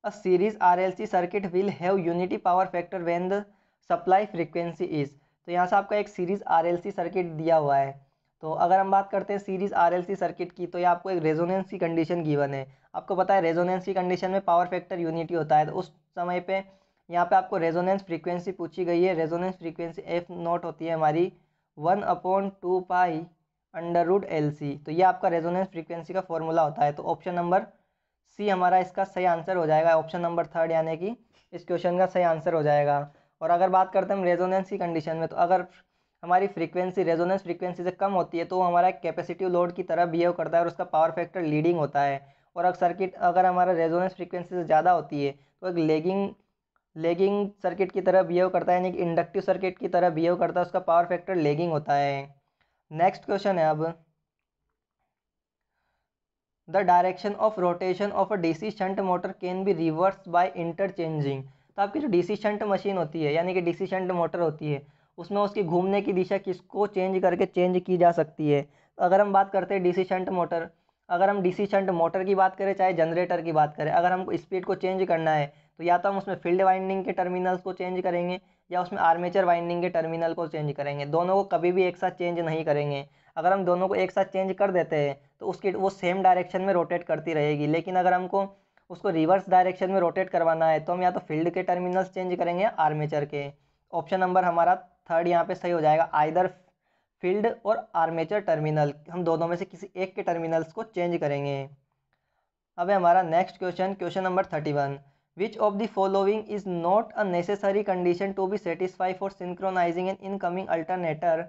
अ series RLC circuit will have unity power factor when the supply frequency is. तो यहाँ से आपका एक सीरीज RLC सर्किट दिया हुआ है। तो अगर हम बात करते हैं सीरीज RLC सर्किट की, तो ये आपको एक रेजोनेंस की कंडीशन गिवन है। आपको पता है रेजोनेंस की कंडीशन में पावर फैक्टर यूनिटी होता है। तो उस समय पे यहाँ पे आपको रेजोनेंस फ्रीक्वेंसी पूछी गई है। रेजोनेंस फ्रीक्वेंसी F0 होती है हमारी 1/2π√LC। तो ये आपका रेजोनेंस फ्रीक्वेंसी का फॉर्मूला होता है। तो ऑप्शन नंबर सी हमारा इसका सही आंसर हो जाएगा, ऑप्शन नंबर थर्ड, यानी कि इस क्वेश्चन का सही आंसर हो जाएगा। और अगर बात करते हैं हम रेजोनेंस की कंडीशन में, तो अगर हमारी फ्रीक्वेंसी रेजोनेंस फ्रीक्वेंसी से कम होती है तो हमारा एक कैपेसिटिव लोड की तरह बिहेव करता है और उसका पावर फैक्टर लीडिंग होता है। और अगर सर्किट अगर हमारा रेजोनेंस फ्रीक्वेंसी से ज़्यादा होती है तो एक लेगिंग लेगिंग सर्किट की तरह बिहेव करता है, यानी कि इंडक्टिव सर्किट की तरह बिहेव करता है, उसका पावर फैक्टर लेगिंग होता है। नेक्स्ट क्वेश्चन है अब, the direction of rotation of a DC shunt motor can be reverse by interchanging. तो आपकी जो डीसी शंट मशीन होती है, यानी कि डीसी शंट मोटर होती है, उसमें उसकी घूमने की दिशा किसको चेंज करके चेंज की जा सकती है। अगर हम बात करते हैं डीसी शंट मोटर, अगर हम डीसी शंट मोटर की बात करें चाहे जनरेटर की बात करें, अगर हमको स्पीड को चेंज करना है तो या तो हम उसमें फील्ड वाइंडिंग के टर्मिनल्स को चेंज करेंगे या उसमें आर्मेचर वाइंडिंग के टर्मिनल को चेंज करेंगे। दोनों को कभी भी एक साथ चेंज नहीं करेंगे। अगर हम दोनों को एक साथ चेंज कर देते हैं तो उसकी वो सेम डायरेक्शन में रोटेट करती रहेगी, लेकिन अगर हमको उसको रिवर्स डायरेक्शन में रोटेट करवाना है तो हम या तो फील्ड के टर्मिनल्स चेंज करेंगे या आर्मेचर के। ऑप्शन नंबर हमारा थर्ड यहाँ पे सही हो जाएगा, आइदर फील्ड और आर्मेचर टर्मिनल, हम दोनों में से किसी एक के टर्मिनल्स को चेंज करेंगे। अब है हमारा next question, question number 31, which of the following is not a necessary condition to be satisfy for synchronising an incoming alternator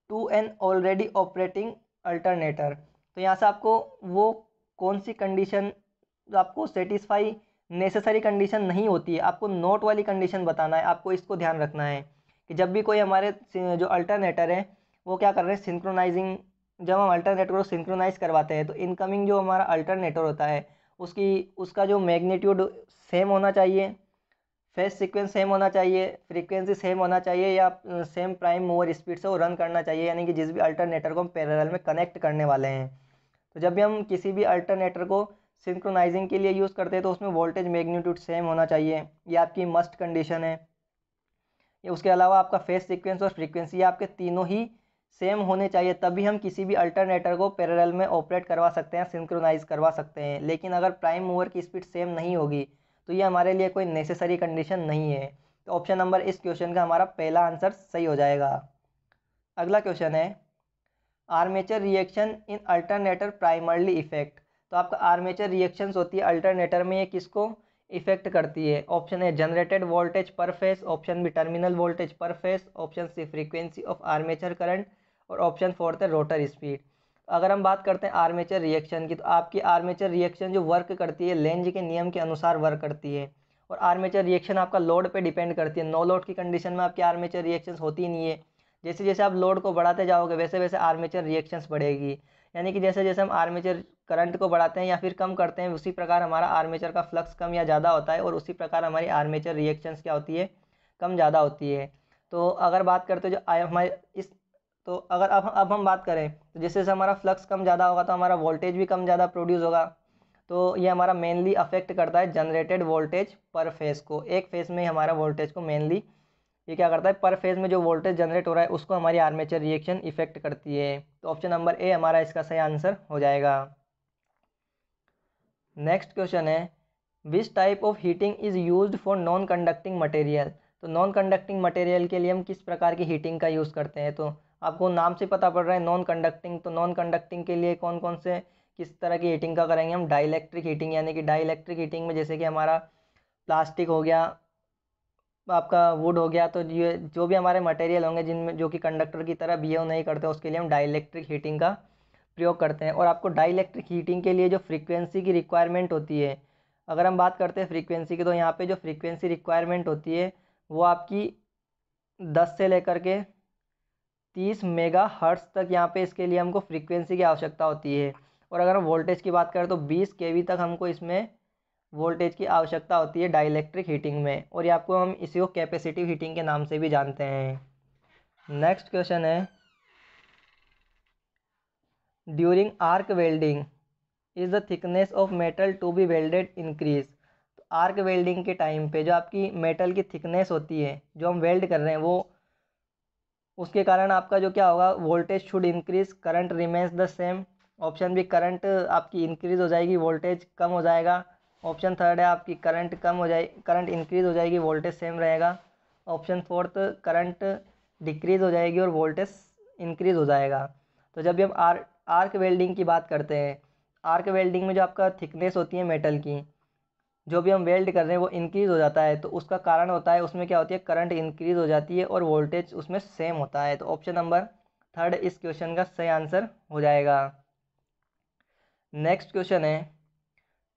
to an already operating alternator. तो यहाँ से आपको वो कौन सी कंडीशन आपको सेटिस्फाई नेसेसरी कंडीशन नहीं होती है, आपको नोट वाली कंडीशन बताना है। आपको इसको ध्यान रखना है कि जब भी कोई हमारे जो अल्टरनेटर है वो क्या कर रहे हैं, सिंक्रोनाइजिंग, जब हम अल्टरनेटर को सिंक्रोनाइज करवाते हैं तो इनकमिंग जो हमारा अल्टरनेटर होता है उसका जो मैग्नीट्यूड सेम होना चाहिए, फेज सीक्वेंस सेम होना चाहिए, फ्रीक्वेंसी सेम होना चाहिए, या सेम प्राइम मूवर स्पीड से वो रन करना चाहिए, यानी कि जिस भी अल्टरनेटर को हम पैरेलल में कनेक्ट करने वाले हैं। तो जब भी हम किसी भी अल्टरनेटर को सिंक्रोनाइजिंग के लिए यूज़ करते हैं तो उसमें वोल्टेज मैग्नीट्यूड सेम होना चाहिए, ये आपकी मस्ट कंडीशन है। ये उसके अलावा आपका फेज सीक्वेंस और फ्रीक्वेंसी आपके तीनों ही सेम होने चाहिए, तभी हम किसी भी अल्टरनेटर को पैरेलल में ऑपरेट करवा सकते हैं, सिंक्रोनाइज करवा सकते हैं। लेकिन अगर प्राइम मूवर की स्पीड सेम नहीं होगी तो ये हमारे लिए कोई नेसेसरी कंडीशन नहीं है। तो ऑप्शन नंबर इस क्वेश्चन का हमारा पहला आंसर सही हो जाएगा। अगला क्वेश्चन है, armature reaction in alternator primarily effect. तो आपका आर्मेचर रिएक्शंस होती है अल्टरनेटर में, ये किसको इफेक्ट करती है। ऑप्शन है generated voltage per phase, option B terminal voltage per phase, option C frequency of armature current, और ऑप्शन फोर्थ है रोटर स्पीड। अगर हम बात करते हैं आर्मेचर रिएक्शन की, तो आपकी आर्मेचर रिएक्शन जो वर्क करती है लेंज के नियम के अनुसार वर्क करती है। और आर्मेचर रिएक्शन आपका लोड पे डिपेंड करती है। नो लोड की कंडीशन में आपकी आर्मेचर रिएक्शंस होती नहीं है। जैसे जैसे आप लोड को बढ़ाते जाओगे वैसे वैसे आर्मेचर रिएक्शंस बढ़ेगी, यानी कि जैसे जैसे हम आर्मेचर करंट को बढ़ाते हैं या फिर कम करते हैं उसी प्रकार हमारा आर्मेचर का फ्लक्स कम या ज़्यादा होता है, और उसी प्रकार हमारी आर्मेचर रिएक्शंस क्या होती है, कम ज़्यादा होती है। तो अगर बात करते जो हमारे इस तो अगर अब हम बात करें तो जैसे जैसे हमारा फ्लक्स कम ज़्यादा होगा तो हमारा वोल्टेज भी कम ज़्यादा प्रोड्यूस होगा। तो ये हमारा मेनली अफेक्ट करता है जनरेटेड वोल्टेज पर फेस को, एक फेस में हमारा वोल्टेज को मेनली ये क्या करता है, पर फेज में जो वोल्टेज जनरेट हो रहा है उसको हमारी आर्मेचर रिएक्शन इफेक्ट करती है। तो ऑप्शन नंबर ए हमारा इसका सही आंसर हो जाएगा। नेक्स्ट क्वेश्चन है, which type of heating is used for non conducting material. तो नॉन कंडक्टिंग मटेरियल के लिए हम किस प्रकार की हीटिंग का यूज़ करते हैं। तो आपको नाम से पता पड़ रहा है नॉन कंडक्टिंग, तो नॉन कंडक्टिंग के लिए कौन कौन से किस तरह की हीटिंग का करेंगे हम, डाइलेक्ट्रिक हीटिंग, यानी कि डाइलेक्ट्रिक हीटिंग में जैसे कि हमारा प्लास्टिक हो गया, आपका वुड हो गया, तो ये जो भी हमारे मटेरियल होंगे जिनमें जो कि कंडक्टर की तरह बिहेव नहीं करते उसके लिए हम डाइलेक्ट्रिक हीटिंग का प्रयोग करते हैं। और आपको डाइलेक्ट्रिक हीटिंग के लिए जो फ्रीक्वेंसी की रिक्वायरमेंट होती है, अगर हम बात करते हैं फ्रीक्वेंसी की, तो यहाँ पे जो फ्रीक्वेंसी रिक्वायरमेंट होती है वो आपकी 10 से लेकर के 30 मेगा हर्ट्स तक यहाँ पे इसके लिए हमको फ्रीक्वेंसी की आवश्यकता होती है। और अगर हम वोल्टेज की बात करें तो 20 केवी तक हमको इसमें वोल्टेज की आवश्यकता होती है डाइलेक्ट्रिक हीटिंग में, और ये आपको हम इसी को कैपेसिटिव हीटिंग के नाम से भी जानते हैं। नेक्स्ट क्वेश्चन है, during arc welding is the thickness of metal to be welded increase. तो आर्क वेल्डिंग के टाइम पे जो आपकी मेटल की थिकनेस होती है जो हम वेल्ड कर रहे हैं वो उसके कारण आपका जो क्या होगा, voltage should increase, current remains the same. Option B current आपकी इंक्रीज हो जाएगी, वोल्टेज कम हो जाएगा। ऑप्शन थर्ड है आपकी करंट कम हो जाए, करंट इंक्रीज हो जाएगी, वोल्टेज सेम रहेगा। ऑप्शन फोर्थ करंट डिक्रीज हो जाएगी और वोल्टेज इंक्रीज हो जाएगा। तो जब भी हम आर्क वेल्डिंग की बात करते हैं, आर्क वेल्डिंग में जो आपका थिकनेस होती है मेटल की, जो भी हम वेल्ड कर रहे हैं वो इंक्रीज़ हो जाता है, तो उसका कारण होता है उसमें क्या होती है, करंट इंक्रीज़ हो जाती है और वोल्टेज उसमें सेम होता है। तो ऑप्शन नंबर थर्ड इस क्वेश्चन का सही आंसर हो जाएगा। नेक्स्ट क्वेश्चन है,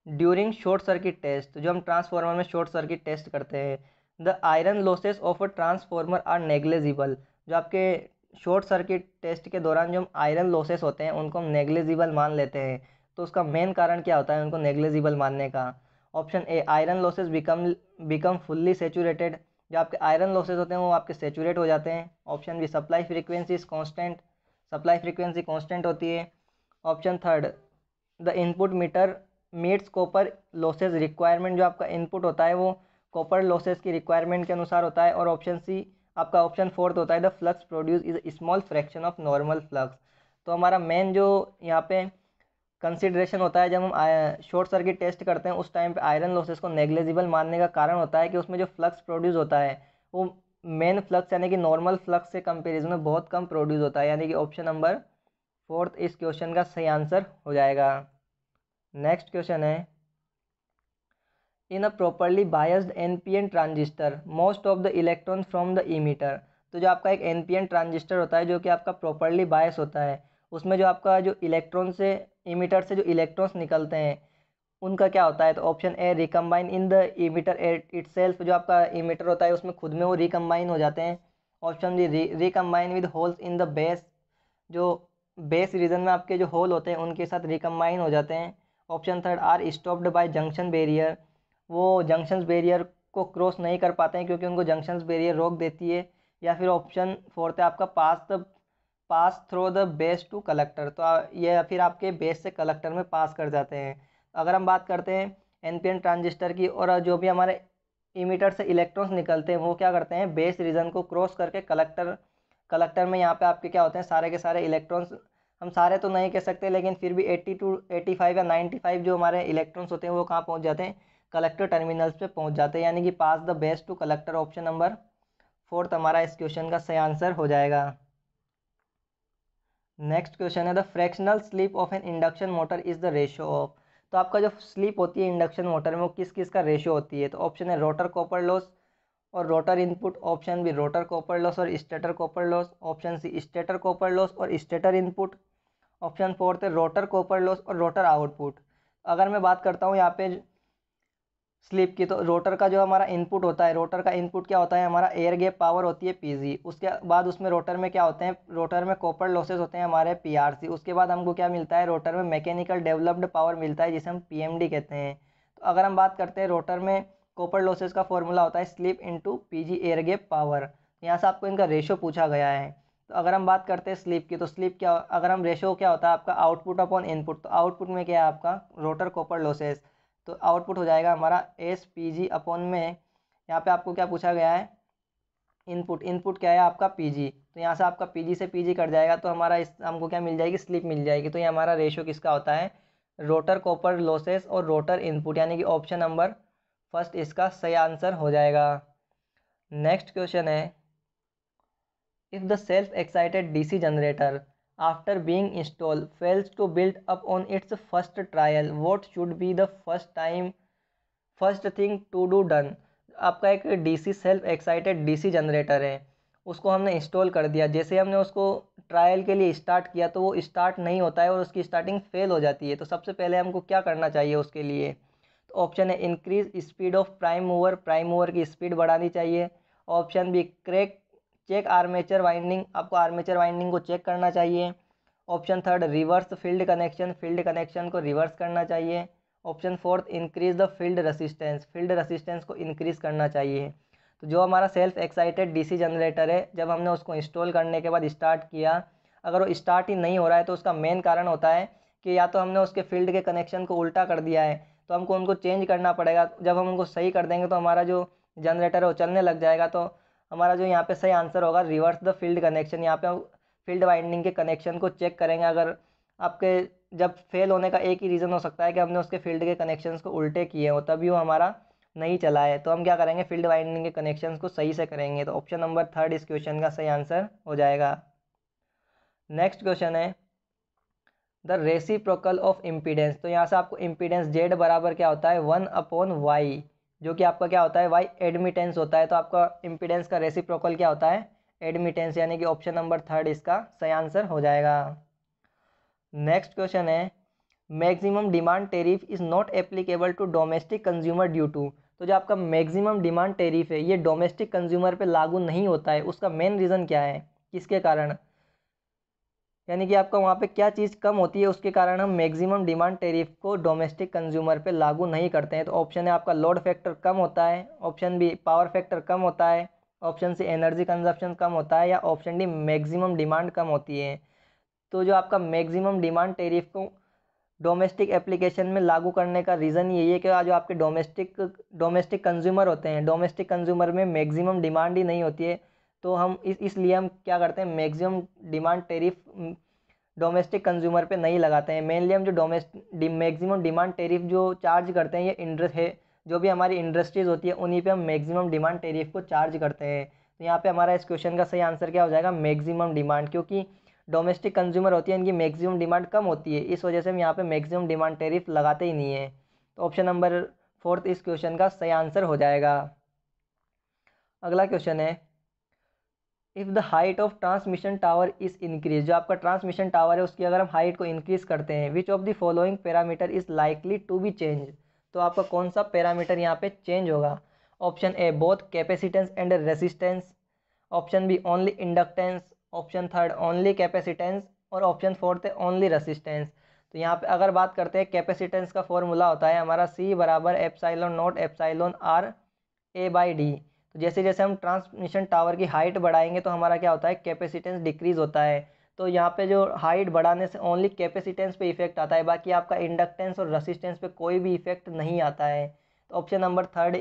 ड्यूरिंग शॉर्ट सर्किट टेस्ट, तो जो हम ट्रांसफार्मर में शॉर्ट सर्किट टेस्ट करते हैं, the iron losses of a transformer are negligible, जो आपके शॉर्ट सर्किट टेस्ट के दौरान जो हम आयरन लॉसेस होते हैं उनको हम नेग्लेजिबल मान लेते हैं, तो उसका मेन कारण क्या होता है उनको नेग्लेजिबल मानने का? Option A, iron losses become fully saturated, जो आपके आयरन लॉसेस होते हैं वो आपके सेचूरेट हो जाते हैं। Option B, supply frequency is constant, supply frequency constant होती है। Option third, the input meter meets copper losses requirement, जो आपका इनपुट होता है वो कॉपर लॉसेज की रिक्वायरमेंट के अनुसार होता है। और ऑप्शन सी, आपका ऑप्शन फोर्थ होता है, the flux produce is small fraction of normal flux. तो हमारा मेन जो यहाँ पे कंसिडरेशन होता है जब हम शॉर्ट सर्किट टेस्ट करते हैं उस टाइम पे आयरन लॉसेस को नेग्लेजिबल मानने का कारण होता है कि उसमें जो फ्लक्स प्रोड्यूस होता है वो मेन फ्लक्स यानी कि नॉर्मल फ्लक्स से कंपेरिजन में बहुत कम प्रोड्यूस होता है, यानी कि ऑप्शन नंबर फोर्थ इस क्वेश्चन का सही आंसर हो जाएगा। नेक्स्ट क्वेश्चन है, in a properly biased NPN transistor most of the electron from the emitter, तो जो आपका एक एनपीएन ट्रांजिस्टर होता है जो कि आपका प्रॉपरली बायस होता है, उसमें जो आपका जो इलेक्ट्रॉन से इमीटर से जो इलेक्ट्रॉन्स निकलते हैं उनका क्या होता है? तो option A, recombine in the emitter itself, जो आपका इमीटर होता है उसमें खुद में वो रिकम्बाइन हो जाते हैं। Option B, recombine with holes in the base, जो बेस रीजन में आपके जो होल होते हैं उनके साथ रिकम्बाइन हो जाते हैं। Option third, are stopped by junction barrier, वो जंक्शन बैरियर को क्रॉस नहीं कर पाते हैं क्योंकि उनको जंक्शन बैरियर रोक देती है। या फिर ऑप्शन फोर्थ है आपका, pass through the base to collector, तो ये फिर आपके बेस से कलेक्टर में पास कर जाते हैं। अगर हम बात करते हैं एनपीएन ट्रांजिस्टर की, और जो भी हमारे इमीटर से इलेक्ट्रॉन्स निकलते हैं वो क्या करते हैं, बेस रीजन को क्रॉस करके कलेक्टर में यहाँ पे आपके क्या होते हैं, सारे के सारे इलेक्ट्रॉन्स, हम सारे तो नहीं कह सकते लेकिन फिर भी 80 टू 85 या 95 जो हमारे इलेक्ट्रॉन्स होते हैं वो कहाँ पहुँच जाते हैं, कलेक्टर टर्मिनल्स पे पहुँच जाते हैं, यानी कि pass the base to collector. Option number fourth हमारा इस क्वेश्चन का सही आंसर हो जाएगा। नेक्स्ट क्वेश्चन है, the fractional slip of an induction motor is the ratio of, तो आपका जो स्लीप होती है इंडक्शन मोटर में वो किस किस का रेशियो होती है? तो ऑप्शन है रोटर कॉपर लॉस और rotor input, option B rotor copper loss और stator copper loss, option C stator copper loss और स्टेटर इनपुट, ऑप्शन फोर्थ है रोटर कॉपर लॉस और रोटर आउटपुट। अगर मैं बात करता हूँ यहाँ पे स्लीप की, तो रोटर का जो हमारा इनपुट होता है, रोटर का इनपुट क्या होता है हमारा, एयर गैप पावर होती है पीजी, उसके बाद उसमें रोटर में क्या होते हैं, रोटर में कॉपर लॉसेस होते हैं हमारे पीआरसी, उसके बाद हमको क्या मिलता है, रोटर में मैकेनिकल डेवलप्ड पावर मिलता है जिसे हम पीएमडी कहते हैं। तो अगर हम बात करते हैं रोटर में कॉपर लॉसेस का फॉर्मूला होता है sleep into PG air gap power, यहाँ से आपको इनका रेशो पूछा गया है। तो अगर हम बात करते हैं स्लीप की, तो स्लीप क्या, अगर हम रेशो क्या होता है आपका आउटपुट अपॉन इनपुट, तो आउटपुट में क्या है आपका रोटर कॉपर लॉसेस, तो आउटपुट हो जाएगा हमारा एस पी जी अपॉन में, यहाँ पे आपको क्या पूछा गया है, इनपुट, इनपुट क्या है आपका पीजी, तो यहाँ से आपका पीजी से पीजी कट जाएगा तो हमारा इस हमको क्या मिल जाएगी, स्लिप मिल जाएगी। तो ये हमारा रेशियो किसका होता है, रोटर कॉपर लॉसेस और रोटर इनपुट, यानी कि ऑप्शन नंबर फर्स्ट इसका सही आंसर हो जाएगा। नेक्स्ट क्वेश्चन है, if the self excited DC generator after being installed fails to build up on its first trial, what should be the first thing to do done? आपका एक DC self excited DC generator है, उसको हमने install कर दिया, जैसे हमने उसको ट्रायल के लिए स्टार्ट किया तो वो स्टार्ट नहीं होता है और उसकी स्टार्टिंग फेल हो जाती है, तो सबसे पहले हमको क्या करना चाहिए उसके लिए? तो ऑप्शन है increase speed of prime mover की स्पीड बढ़ानी चाहिए। Option B, check armature winding, आपको आर्मेचर वाइंडिंग को चेक करना चाहिए। Option third, reverse field connection को रिवर्स करना चाहिए। Option fourth, increase the field resistance को इंक्रीज करना चाहिए। तो जो हमारा सेल्फ एक्साइटेड डीसी जनरेटर है, जब हमने उसको इंस्टॉल करने के बाद स्टार्ट किया, अगर वो स्टार्ट ही नहीं हो रहा है तो उसका मेन कारण होता है कि या तो हमने उसके फील्ड के कनेक्शन को उल्टा कर दिया है, तो हमको उनको चेंज करना पड़ेगा। जब हम उनको सही कर देंगे तो हमारा जो जनरेटर है वो चलने लग जाएगा। तो हमारा जो यहाँ पे सही आंसर होगा रिवर्स द फील्ड कनेक्शन, यहाँ पे हम फील्ड वाइंडिंग के कनेक्शन को चेक करेंगे। अगर आपके जब फेल होने का एक ही रीज़न हो सकता है कि हमने उसके फील्ड के कनेक्शंस को उल्टे किए हो, तभी वो हमारा नहीं चला है, तो हम क्या करेंगे, फील्ड वाइंडिंग के कनेक्शंस को सही से करेंगे। तो ऑप्शन नंबर थर्ड इस क्वेश्चन का सही आंसर हो जाएगा। नेक्स्ट क्वेश्चन है, द रेसिप्रोकल ऑफ इम्पीडेंस, तो यहाँ से आपको इम्पीडेंस जेड बराबर क्या होता है, 1/y, जो कि आपका क्या होता है, वाई एडमिटेंस होता है। तो आपका इम्पीडेंस का रेसिप्रोकल क्या होता है, एडमिटेंस, यानी कि ऑप्शन नंबर थर्ड इसका सही आंसर हो जाएगा। नेक्स्ट क्वेश्चन है, maximum demand tariff is not applicable to domestic consumer due to. तो जो आपका मैक्सिमम डिमांड टेरिफ है ये डोमेस्टिक कंज्यूमर पे लागू नहीं होता है, उसका मेन रीज़न क्या है, किसके कारण, यानी कि आपका वहाँ पे क्या चीज़ कम होती है उसके कारण हम मैक्सिमम डिमांड टेरिफ को डोमेस्टिक कंज्यूमर पे लागू नहीं करते हैं। तो ऑप्शन है आपका लोड फैक्टर कम होता है, ऑप्शन बी पावर फैक्टर कम होता है, ऑप्शन सी एनर्जी कंजप्शन कम होता है, या ऑप्शन डी मैक्सिमम डिमांड कम होती है। तो जो आपका मैक्सिमम डिमांड टेरिफ को डोमेस्टिक एप्लीकेशन में लागू करने का रीज़न यही है कि जो आपके डोमेस्टिक कंज्यूमर होते हैं, डोमेस्टिक कंज्यूमर में मैक्सिमम डिमांड ही नहीं होती है। तो हम इसलिए हम क्या करते हैं, maximum demand tariff domestic consumer पे नहीं लगाते हैं। मेनली हम जो मैक्सिमम डिमांड टेरिफ जो चार्ज करते हैं ये इंडस्ट है, जो भी हमारी इंडस्ट्रीज़ होती है उन्हीं पे हम मैक्सिमम डिमांड टेरिफ को चार्ज करते हैं। तो यहाँ पे हमारा इस क्वेश्चन का सही आंसर क्या हो जाएगा, मैक्सिमम डिमांड, क्योंकि डोमेस्टिक कंज्यूमर होती है इनकी मैक्सिमम डिमांड कम होती है, इस वजह से हम यहाँ पे मैक्सिमम डिमांड टेरिफ लगाते ही नहीं है। तो ऑप्शन नंबर 4 इस क्वेश्चन का सही आंसर हो जाएगा। अगला क्वेश्चन है, if the height of transmission tower is increase, जो आपका ट्रांसमिशन टावर है उसकी अगर हम हाइट को इंक्रीज करते हैं, which of the following parameter is likely to be change, तो आपका कौन सा पैरामीटर यहाँ पे चेंज होगा। Option A both capacitance and resistance, option B only inductance, option third only capacitance, और ऑप्शन फोर्थ है ओनली रेसिस्टेंस। तो यहाँ पे अगर बात करते हैं कैपेसिटेंस का फॉर्मूला होता है हमारा C बराबर epsilon not epsilon R A/D। तो जैसे जैसे हम ट्रांसमिशन टावर की हाइट बढ़ाएंगे तो हमारा क्या होता है, कैपेसिटेंस डिक्रीज होता है। तो यहाँ पे जो हाइट बढ़ाने से ओनली कैपेसिटेंस पे इफेक्ट आता है, बाकी आपका इंडक्टेंस और रेसिस्टेंस पे कोई भी इफेक्ट नहीं आता है। तो ऑप्शन नंबर थर्ड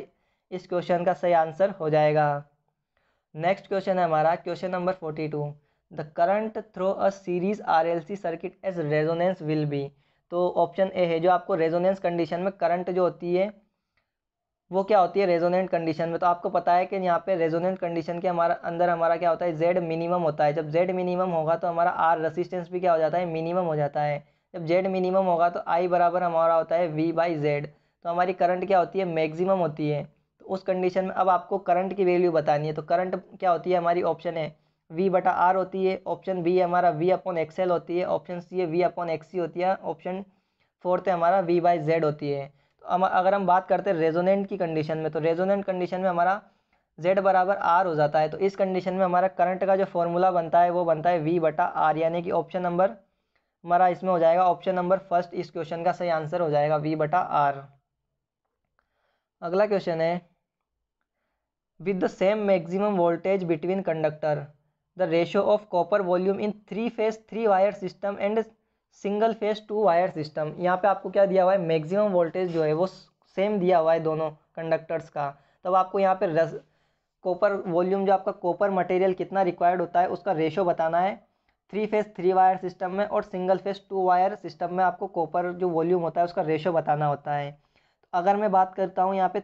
इस क्वेश्चन का सही आंसर हो जाएगा। नेक्स्ट क्वेश्चन है हमारा question number 42, the current through a series RLC circuit at resonance will be. तो ऑप्शन ए है, जो आपको रेजोनेंस कंडीशन में करंट जो होती है वो क्या होती है रेजोनेंट कंडीशन में। तो आपको पता है कि यहाँ पे रेजोनेंट कंडीशन के हमारा क्या होता है, जेड मिनिमम होता है। जब जेड मिनिमम होगा तो हमारा आर रेसिस्टेंस भी क्या हो जाता है, मिनिमम हो जाता है। जब जेड मिनिमम होगा तो आई बराबर हमारा होता है V/Z। तो हमारी करंट क्या होती है, मैक्सिमम होती है। तो उस कंडीशन में अब आपको करंट की वैल्यू बतानी है। तो करंट क्या होती है हमारी, ऑप्शन है V/R होती है, ऑप्शन बी हमारा V/XL होती है, ऑप्शन सी है V/XC होती है, ऑप्शन फोर्थ है हमारा V/Z होती है। अगर हम बात करते हैं रेजोनेंट की कंडीशन में, तो रेजोनेंट कंडीशन में हमारा Z बराबर R हो जाता है। तो इस कंडीशन में हमारा करंट का जो फॉर्मूला बनता है वो बनता है V/R, यानी कि ऑप्शन नंबर हमारा इसमें हो जाएगा, ऑप्शन नंबर फर्स्ट इस क्वेश्चन का सही आंसर हो जाएगा V/R। अगला क्वेश्चन है, with the same maximum voltage between conductor the ratio of copper volume in 3 wire system and single phase 2 wire system. यहाँ पे आपको क्या दिया हुआ है, मैक्सिमम वोल्टेज जो है वो सेम दिया हुआ है दोनों कंडक्टर्स का। तब आपको यहाँ पे कॉपर वॉल्यूम, जो आपका कॉपर मटेरियल कितना रिक्वायर्ड होता है उसका रेशो बताना है 3 वायर सिस्टम में, और सिंगल फेज 2 वायर सिस्टम में आपको कॉपर जो वॉल्यूम होता है उसका रेशो बताना होता है। तो अगर मैं बात करता हूँ यहाँ पे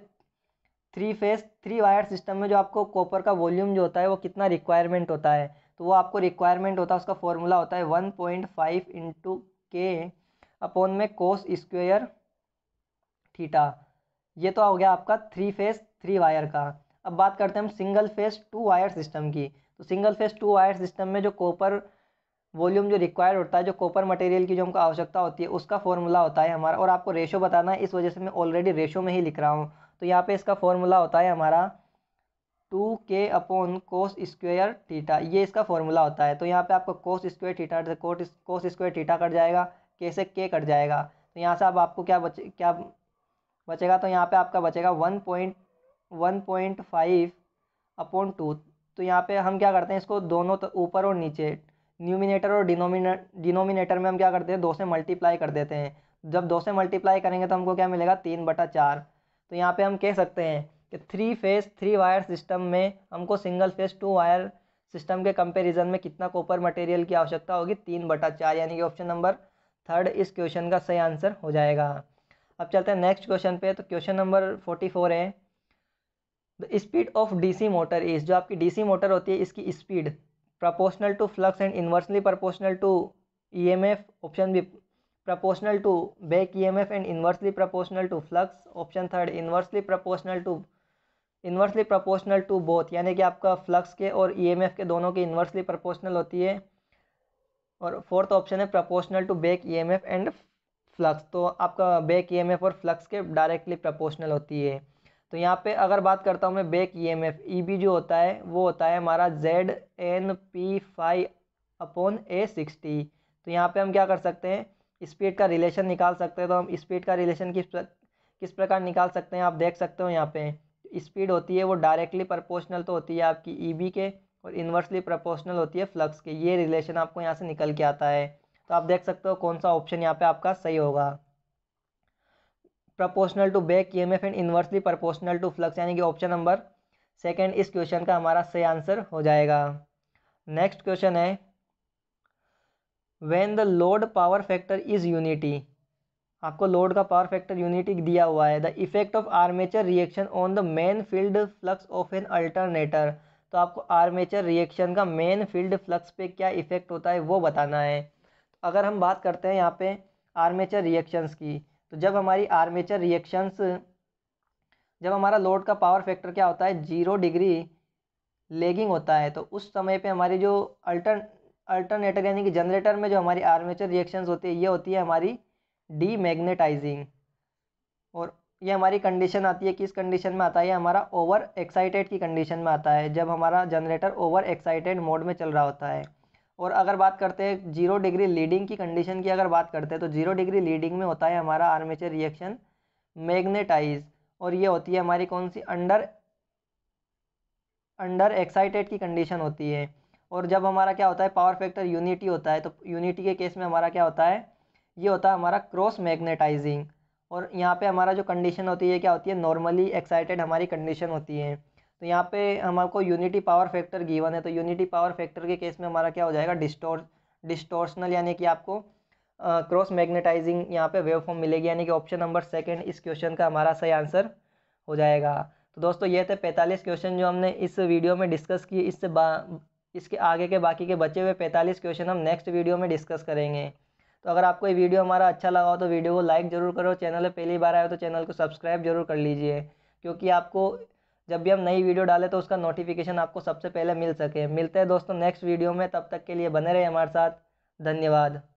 3 वायर सिस्टम में जो आपको कॉपर का वॉल्यूम जो होता है वो कितना रिक्वायरमेंट होता है, तो वो आपको रिक्वायरमेंट होता है, उसका फॉर्मूला होता है 1.5 इंटू K अपॉन में कोस स्क्वेयर थीटा। ये तो हो गया आपका 3 वायर का। अब बात करते हैं हम सिंगल फेज 2 वायर सिस्टम की। तो सिंगल फेज 2 वायर सिस्टम में जो कॉपर वॉल्यूम जो रिक्वायर्ड होता है, जो कॉपर मटेरियल की जो हमको आवश्यकता होती है उसका फॉर्मूला होता है हमारा, और आपको रेशो बताना है, इस वजह से मैं ऑलरेडी रेशो में ही लिख रहा हूँ। तो यहाँ पे इसका फॉर्मूला होता है हमारा 2K upon cos square theta, ये इसका फॉर्मूला होता है। तो यहाँ पे आपको कोस स्क्वेयर थीटा से कोस स्क्वेयर थीटा कट जाएगा, K से K कट जाएगा। तो यहाँ से अब आपको क्या बचेगा, तो यहाँ पे आपका बचेगा 1.5 अपॉन 2। तो यहाँ पे हम क्या करते हैं, इसको दोनों ऊपर और नीचे न्यूमिनेटर और डिनोमिनेटर में हम क्या करते हैं, 2 से मल्टीप्लाई कर देते हैं। जब 2 से मल्टीप्लाई करेंगे तो हमको क्या मिलेगा, 3/4। तो यहाँ पे हम कह सकते हैं कि 3 वायर सिस्टम में हमको सिंगल फेज 2 वायर सिस्टम के कंपैरिजन में कितना कॉपर मटेरियल की आवश्यकता होगी, 3/4, यानी कि ऑप्शन नंबर थर्ड इस क्वेश्चन का सही आंसर हो जाएगा। अब चलते हैं नेक्स्ट क्वेश्चन पे। तो क्वेश्चन नंबर 44 है, the speed of DC motor is, जो आपकी DC मोटर होती है इसकी speed proportional to flux and inversely proportional to EMF, option B proportional to back EMF and inversely proportional to flux, option third inversely proportional to both, यानी कि आपका flux के और EMF के दोनों की इन्वर्सली प्रोपोर्शनल होती है, और फोर्थ ऑप्शन है proportional to back EMF and flux, तो आपका बैक ईएमएफ और फ्लक्स के डायरेक्टली प्रोपोर्शनल होती है। तो यहाँ पे अगर बात करता हूँ मैं बैक ईएमएफ, ईबी जो होता है वो होता है हमारा ZNP5/A60। तो यहाँ पे हम क्या कर सकते हैं, स्पीड का रिलेशन निकाल सकते हैं। तो हम स्पीड का रिलेशन किस प्रकार निकाल सकते हैं, आप देख सकते हो यहाँ पे स्पीड होती है वो डायरेक्टली प्रोपोर्शनल तो होती है आपकी ईबी के, और इन्वर्सली प्रोपोर्शनल होती है फ्लक्स के। ये रिलेशन आपको यहाँ से निकल के आता है। तो आप देख सकते हो कौन सा ऑप्शन यहाँ पे आपका सही होगा, proportional to back EMF and inversely proportional to flux, यानी कि ऑप्शन नंबर सेकंड इस क्वेश्चन का हमारा सही आंसर हो जाएगा। नेक्स्ट क्वेश्चन है, when the load power factor is unity. आपको लोड का पावर फैक्टर यूनिटी दिया हुआ है। The effect of armature reaction on the main field flux of an alternator. तो आपको आर्मेचर रिएक्शन का मेन फील्ड फ्लक्स पे क्या इफेक्ट होता है वो बताना है। तो अगर हम बात करते हैं यहाँ पे आर्मेचर रिएक्शंस की, तो जब हमारी आर्मेचर रिएक्शंस, जब हमारा लोड का पावर फैक्टर क्या होता है 0 डिग्री लेगिंग होता है, तो उस समय पे हमारी जो अल्टरनेटर यानी कि जनरेटर में जो हमारी आर्मेचर रिएक्शंस होती है ये होती है हमारी डीमैग्नेटाइजिंग। और ये हमारी कंडीशन आती है, किस कंडीशन में आता है, ये हमारा ओवर एक्साइटेड की कंडीशन में आता है, जब हमारा जनरेटर ओवर एक्साइटेड मोड में चल रहा होता है। और अगर बात करते हैं 0 डिग्री लीडिंग की कंडीशन की, अगर बात करते हैं तो 0 डिग्री लीडिंग में होता है हमारा आर्मेचर रिएक्शन मैग्नेटाइज, और ये होती है हमारी कौन सी, अंडर एक्साइटेड की कंडीशन होती है। और जब हमारा क्या होता है पावर फैक्टर यूनिटी होता है, तो यूनिटी के केस में हमारा क्या होता है, ये होता है हमारा क्रॉस मैग्नेटाइजिंग। और यहाँ पे हमारा जो कंडीशन होती है क्या होती है, नॉर्मली एक्साइटेड हमारी कंडीशन होती है। तो यहाँ पे हमको यूनिटी पावर फैक्टर गिवन है, तो यूनिटी पावर फैक्टर के केस में हमारा क्या हो जाएगा, डिस्टोर्शनल, यानी कि आपको क्रॉस मैग्नेटाइजिंग यहाँ पे वेव फॉर्म मिलेगी, यानी कि ऑप्शन नंबर सेकंड इस क्वेश्चन का हमारा सही आंसर हो जाएगा। तो दोस्तों ये थे 45 क्वेश्चन जो हमने इस वीडियो में डिस्कस किए। इसके आगे के बाकी के बचे हुए 45 क्वेश्चन हम नेक्स्ट वीडियो में डिस्कस करेंगे। तो अगर आपको ये वीडियो हमारा अच्छा लगा हो तो वीडियो को लाइक ज़रूर करो, चैनल पे पहली बार आए हो तो चैनल को सब्सक्राइब जरूर कर लीजिए, क्योंकि आपको जब भी हम नई वीडियो डालें तो उसका नोटिफिकेशन आपको सबसे पहले मिल सके। मिलते हैं दोस्तों नेक्स्ट वीडियो में, तब तक के लिए बने रहे हमारे साथ। धन्यवाद।